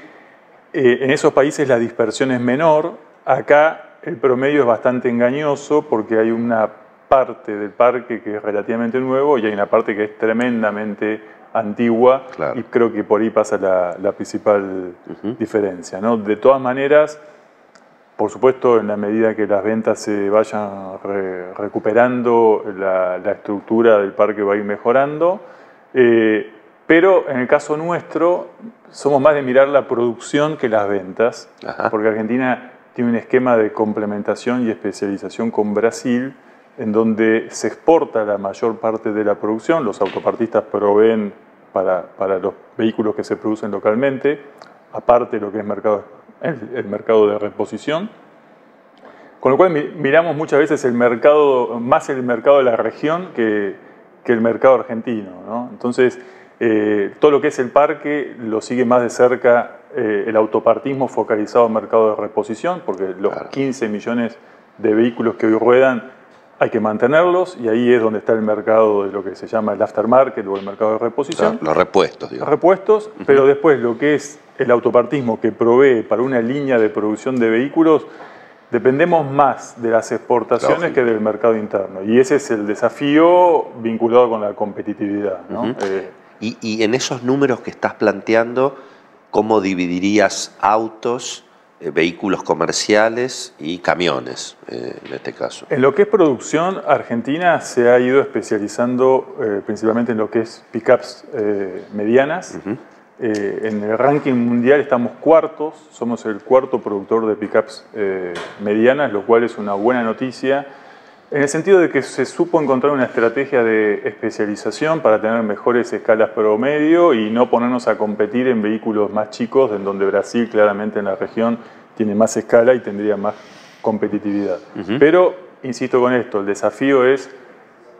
en esos países la dispersión es menor. Acá el promedio es bastante engañoso porque hay una parte del parque que es relativamente nuevo y hay una parte que es tremendamente antigua, claro. Y creo que por ahí pasa la principal diferencia, ¿no? De todas maneras, por supuesto, en la medida que las ventas se vayan recuperando, la estructura del parque va a ir mejorando, pero en el caso nuestro somos más de mirar la producción que las ventas, porque Argentina tiene un esquema de complementación y especialización con Brasil, en donde se exporta la mayor parte de la producción, los autopartistas proveen para los vehículos que se producen localmente, aparte de lo que es el mercado de reposición, con lo cual miramos muchas veces más el mercado de la región que el mercado argentino, ¿no? Entonces, todo lo que es el parque lo sigue más de cerca el autopartismo focalizado en mercado de reposición, porque los 15 millones de vehículos que hoy ruedan hay que mantenerlos y ahí es donde está el mercado de lo que se llama el aftermarket o el mercado de reposición. Los repuestos, digamos. Los repuestos, pero después lo que es el autopartismo que provee para una línea de producción de vehículos, dependemos más de las exportaciones que del mercado interno. Y ese es el desafío vinculado con la competitividad, ¿no? Y en esos números que estás planteando, ¿cómo dividirías autos, vehículos comerciales y camiones, en este caso? En lo que es producción, Argentina se ha ido especializando principalmente en lo que es pickups medianas. En el ranking mundial estamos cuartos, somos el cuarto productor de pickups medianas, lo cual es una buena noticia, en el sentido de que se supo encontrar una estrategia de especialización para tener mejores escalas promedio y no ponernos a competir en vehículos más chicos, en donde Brasil claramente en la región tiene más escala y tendría más competitividad. Pero, insisto con esto, el desafío es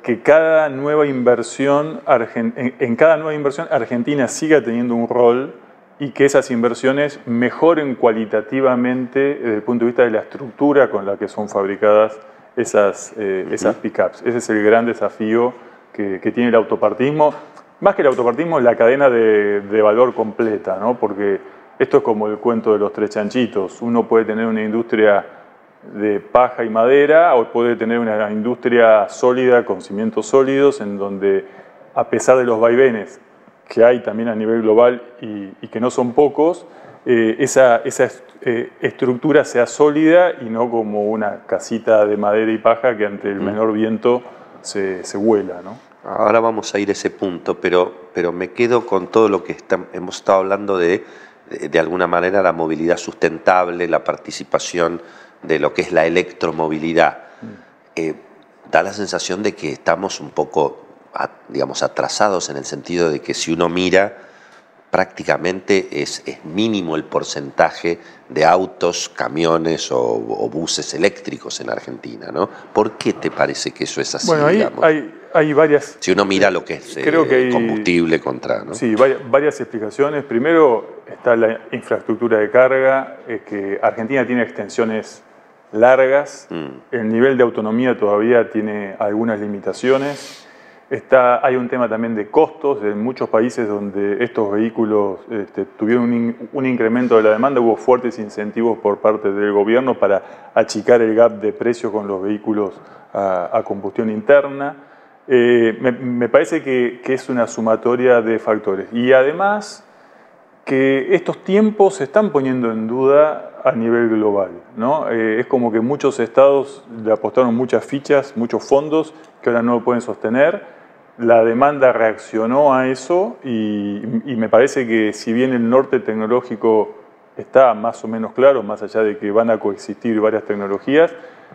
que cada nueva inversión, en cada nueva inversión Argentina siga teniendo un rol y que esas inversiones mejoren cualitativamente desde el punto de vista de la estructura con la que son fabricadas esas pickups. Ese es el gran desafío que tiene el autopartismo. Más que el autopartismo, la cadena de valor completa, ¿no? Porque esto es como el cuento de los tres chanchitos. Uno puede tener una industria de paja y madera o puede tener una industria sólida con cimientos sólidos en donde, a pesar de los vaivenes que hay también a nivel global y que no son pocos, esa estructura sea sólida y no como una casita de madera y paja que ante el menor viento se vuela, ¿no? Ahora vamos a ir a ese punto, pero me quedo con todo lo que hemos estado hablando de alguna manera la movilidad sustentable, la participación de lo que es la electromovilidad. Da la sensación de que estamos un poco, digamos, atrasados en el sentido de que si uno mira, prácticamente es mínimo el porcentaje de autos, camiones o buses eléctricos en Argentina, ¿no? ¿Por qué te parece que eso es así? Bueno, hay varias... Si uno mira lo que es combustible contra... ¿no? Sí, varias explicaciones. Primero está la infraestructura de carga, que Argentina tiene extensiones largas, el nivel de autonomía todavía tiene algunas limitaciones. Hay un tema también de costos. En muchos países donde estos vehículos tuvieron un incremento de la demanda, hubo fuertes incentivos por parte del gobierno para achicar el gap de precio con los vehículos a combustión interna. Me parece que es una sumatoria de factores. Y además que estos tiempos se están poniendo en duda a nivel global, ¿no? Es como que muchos estados le apostaron muchas fichas, muchos fondos que ahora no lo pueden sostener. La demanda reaccionó a eso y me parece que si bien el norte tecnológico está más o menos claro, más allá de que van a coexistir varias tecnologías,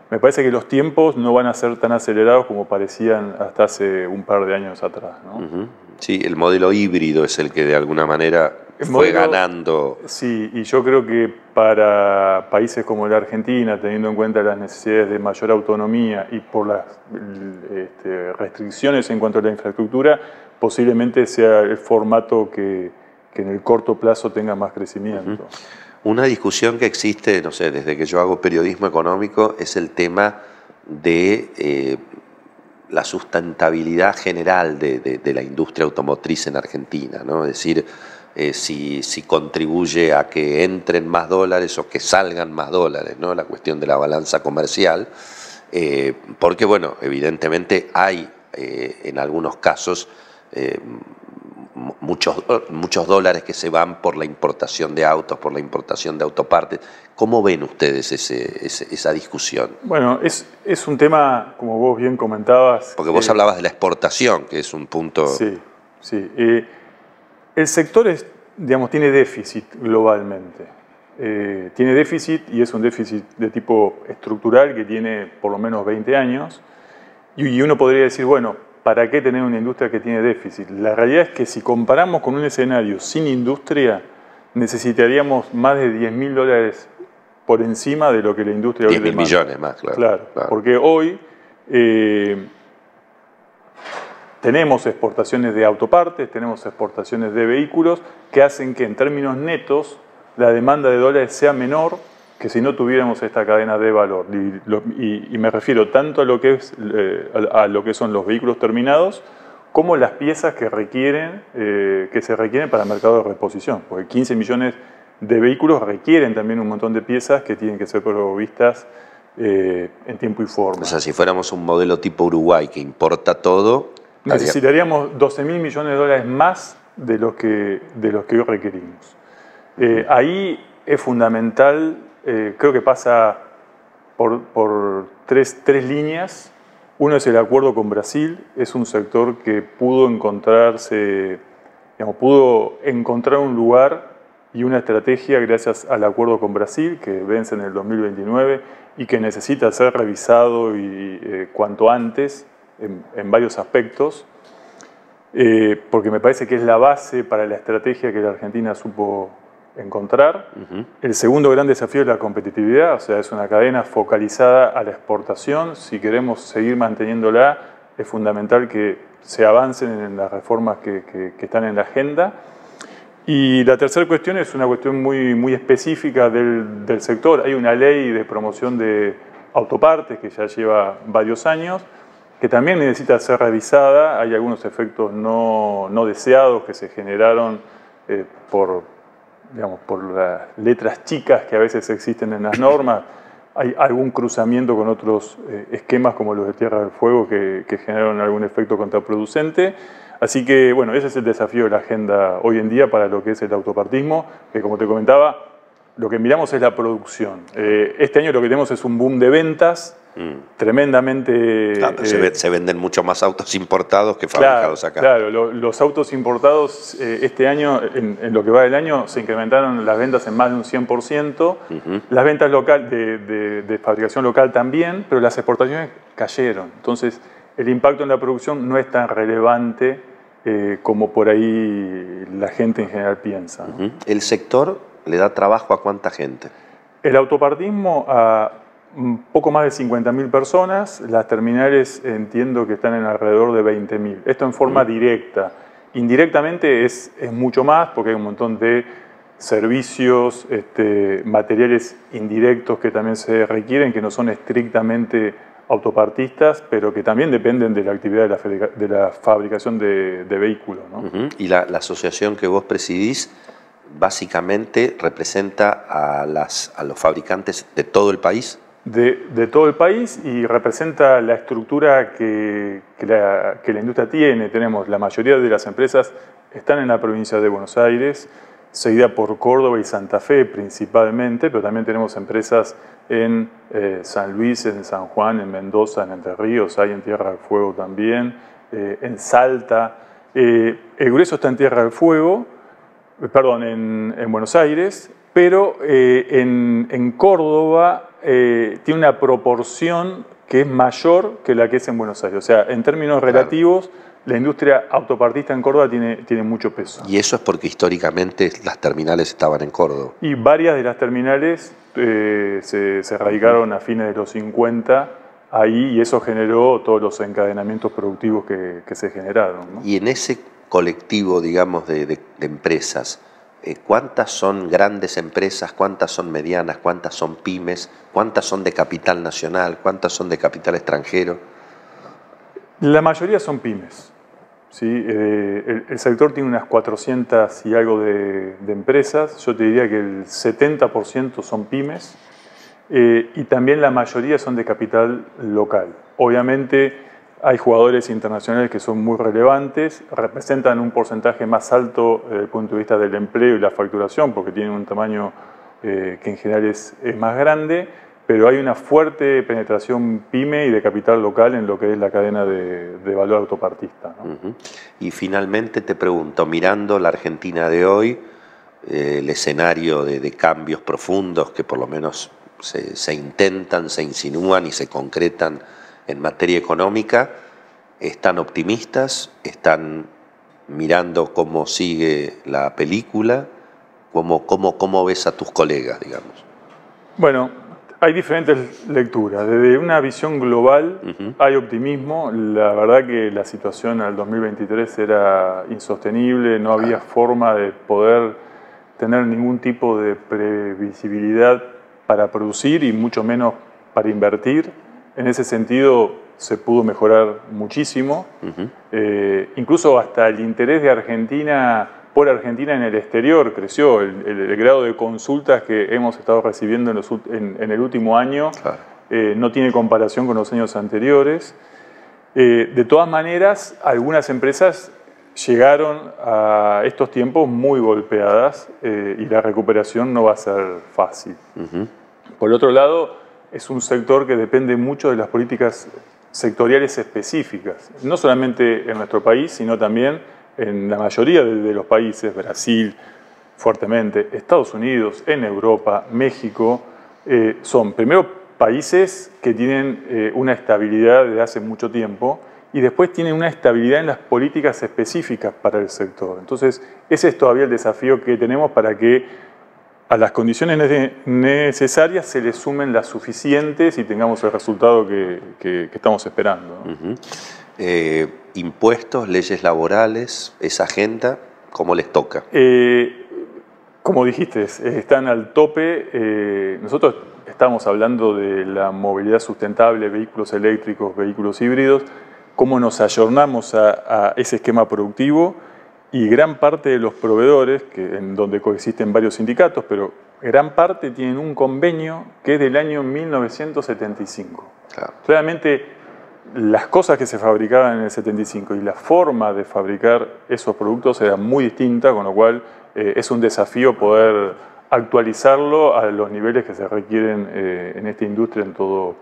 me parece que los tiempos no van a ser tan acelerados como parecían hasta hace un par de años atrás, ¿no? Sí, el modelo híbrido es el que de alguna manera fue ganando. Sí, y yo creo que para países como la Argentina, teniendo en cuenta las necesidades de mayor autonomía y por las restricciones en cuanto a la infraestructura, posiblemente sea el formato que en el corto plazo tenga más crecimiento. Una discusión que existe, no sé, desde que yo hago periodismo económico, es el tema de la sustentabilidad general de la industria automotriz en Argentina, ¿no? Es decir, si contribuye a que entren más dólares o que salgan más dólares, ¿no? La cuestión de la balanza comercial, porque, bueno, evidentemente hay en algunos casos muchos dólares que se van por la importación de autos, por la importación de autopartes. ¿Cómo ven ustedes esa discusión? Bueno, es un tema, como vos bien comentabas... Porque vos hablabas de la exportación, que es un punto... Sí. El sector tiene déficit globalmente. Tiene déficit y es un déficit de tipo estructural que tiene por lo menos 20 años. Y uno podría decir, bueno, ¿para qué tener una industria que tiene déficit? La realidad es que si comparamos con un escenario sin industria, necesitaríamos más de $10.000 por encima de lo que la industria hoy demanda. 10.000 millones más, claro. Porque hoy tenemos exportaciones de autopartes, tenemos exportaciones de vehículos que hacen que en términos netos la demanda de dólares sea menor que si no tuviéramos esta cadena de valor. Y me refiero tanto a lo que son los vehículos terminados como las piezas que se requieren para el mercado de reposición. Porque 15 millones de vehículos requieren también un montón de piezas que tienen que ser provistas en tiempo y forma. O sea, si fuéramos un modelo tipo Uruguay que importa todo... necesitaríamos 12.000 millones de dólares más de los que hoy requerimos. Ahí es fundamental... creo que pasa por tres líneas. Uno es el acuerdo con Brasil. Es un sector que pudo encontrar un lugar y una estrategia gracias al acuerdo con Brasil, que vence en el 2029 y que necesita ser revisado cuanto antes en varios aspectos, porque me parece que es la base para la estrategia que la Argentina supo encontrar. El segundo gran desafío es la competitividad, o sea, es una cadena focalizada a la exportación. Si queremos seguir manteniéndola, es fundamental que se avancen en las reformas que están en la agenda. Y la tercera cuestión es una cuestión muy específica del sector. Hay una ley de promoción de autopartes que ya lleva varios años, que también necesita ser revisada. Hay algunos efectos no deseados que se generaron por las letras chicas que a veces existen en las normas. Hay algún cruzamiento con otros esquemas como los de Tierra del Fuego que generaron algún efecto contraproducente. Así que, bueno, ese es el desafío de la agenda hoy en día para lo que es el autopartismo, que como te comentaba, lo que miramos es la producción. Este año lo que tenemos es un boom de ventas tremendamente... Claro, se venden mucho más autos importados que fabricados acá. Claro, los autos importados este año, en lo que va del año, se incrementaron las ventas en más de un 100%. Las ventas de fabricación local también, pero las exportaciones cayeron. Entonces, el impacto en la producción no es tan relevante como por ahí la gente en general piensa, ¿no? ¿El sector le da trabajo a cuánta gente? El autopartismo a un poco más de 50.000 personas, las terminales entiendo que están en alrededor de 20.000. Esto en forma directa. Indirectamente es mucho más porque hay un montón de servicios, materiales indirectos que también se requieren, que no son estrictamente autopartistas, pero que también dependen de la actividad de la fabricación de vehículos, ¿no? Y la asociación que vos presidís básicamente representa a los fabricantes de todo el país. De todo el país, y representa la estructura que la industria tiene. Tenemos la mayoría de las empresas están en la provincia de Buenos Aires, seguida por Córdoba y Santa Fe principalmente, pero también tenemos empresas en San Luis, en San Juan, en Mendoza, en Entre Ríos, hay en Tierra del Fuego también, en Salta. El grueso está en Tierra del Fuego, perdón, en Buenos Aires, pero en Córdoba tiene una proporción que es mayor que la que es en Buenos Aires. O sea, en términos relativos, la industria autopartista en Córdoba tiene mucho peso. Y eso es porque históricamente las terminales estaban en Córdoba. Y varias de las terminales se radicaron a fines de los 50 ahí, y eso generó todos los encadenamientos productivos que se generaron, ¿no? Y en ese colectivo, digamos, de empresas, ¿cuántas son grandes empresas? ¿Cuántas son medianas? ¿Cuántas son pymes? ¿Cuántas son de capital nacional? ¿Cuántas son de capital extranjero? La mayoría son pymes, ¿sí? El sector tiene unas 400 y algo de empresas. Yo te diría que el 70% son pymes, y también la mayoría son de capital local. Obviamente hay jugadores internacionales que son muy relevantes, representan un porcentaje más alto desde el punto de vista del empleo y la facturación, porque tienen un tamaño que en general es más grande, pero hay una fuerte penetración pyme y de capital local en lo que es la cadena de valor autopartista, ¿no? Y finalmente te pregunto, mirando la Argentina de hoy, el escenario de cambios profundos que por lo menos se intentan, se insinúan y se concretan en materia económica, ¿están optimistas? ¿Están mirando cómo sigue la película? ¿Cómo ves a tus colegas, digamos? Bueno, hay diferentes lecturas. Desde una visión global hay optimismo. La verdad que la situación al 2023 era insostenible, no había forma de poder tener ningún tipo de previsibilidad para producir y mucho menos para invertir. En ese sentido se pudo mejorar muchísimo. Incluso hasta el interés de Argentina por Argentina en el exterior creció. El grado de consultas que hemos estado recibiendo en el último año no tiene comparación con los años anteriores. De todas maneras, algunas empresas llegaron a estos tiempos muy golpeadas y la recuperación no va a ser fácil. Por otro lado, es un sector que depende mucho de las políticas sectoriales específicas, no solamente en nuestro país, sino también en la mayoría de los países, Brasil fuertemente, Estados Unidos, en Europa, México, son primero países que tienen una estabilidad desde hace mucho tiempo y después tienen una estabilidad en las políticas específicas para el sector. Entonces, ese es todavía el desafío que tenemos para que a las condiciones necesarias se le sumen las suficientes y tengamos el resultado que estamos esperando, ¿no? Impuestos, leyes laborales, esa agenda, ¿cómo les toca? Como dijiste, están al tope. Nosotros estamos hablando de la movilidad sustentable, vehículos eléctricos, vehículos híbridos. cómo nos ayornamos a ese esquema productivo, y gran parte de los proveedores, en donde coexisten varios sindicatos, pero gran parte tienen un convenio que es del año 1975. Claro. Realmente las cosas que se fabricaban en el 75 y la forma de fabricar esos productos era muy distinta, con lo cual es un desafío poder actualizarlo a los niveles que se requieren en esta industria en todo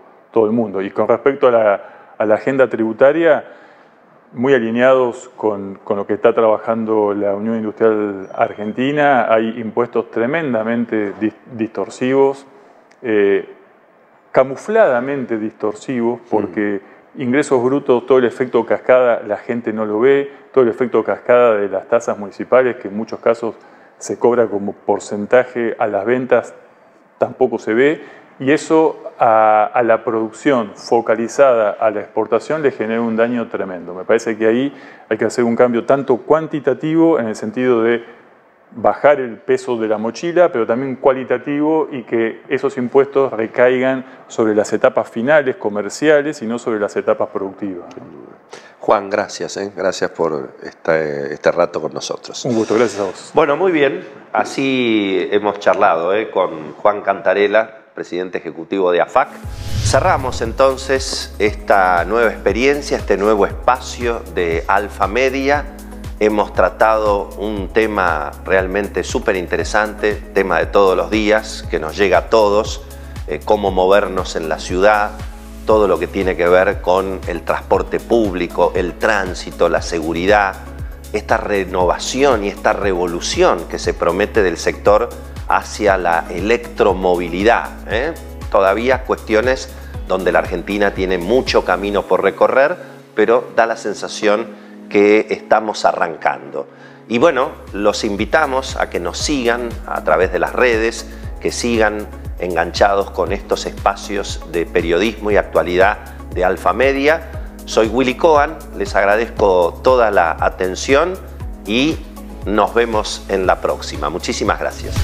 el mundo. Y con respecto a la agenda tributaria, muy alineados con lo que está trabajando la Unión Industrial Argentina, hay impuestos tremendamente distorsivos, camufladamente distorsivos, porque ingresos brutos, todo el efecto cascada, la gente no lo ve, todo el efecto cascada de las tasas municipales, que en muchos casos se cobra como porcentaje a las ventas, tampoco se ve, y eso a la producción focalizada a la exportación le genera un daño tremendo. Me parece que ahí hay que hacer un cambio tanto cuantitativo, en el sentido de bajar el peso de la mochila, pero también cualitativo, y que esos impuestos recaigan sobre las etapas finales comerciales y no sobre las etapas productivas. Juan, gracias, gracias por este rato con nosotros. Un gusto, gracias a vos. Bueno, muy bien, así hemos charlado con Juan Cantarella, presidente ejecutivo de AFAC. Cerramos entonces esta nueva experiencia, este nuevo espacio de Alfa Media. Hemos tratado un tema realmente súper interesante, tema de todos los días, que nos llega a todos, cómo movernos en la ciudad, todo lo que tiene que ver con el transporte público, el tránsito, la seguridad, esta renovación y esta revolución que se promete del sector hacia la electromovilidad. Todavía cuestiones donde la Argentina tiene mucho camino por recorrer, pero da la sensación que estamos arrancando. Y bueno, los invitamos a que nos sigan a través de las redes, que sigan enganchados con estos espacios de periodismo y actualidad de Alfa Media. Soy Willy Cohen, les agradezco toda la atención y nos vemos en la próxima. Muchísimas gracias.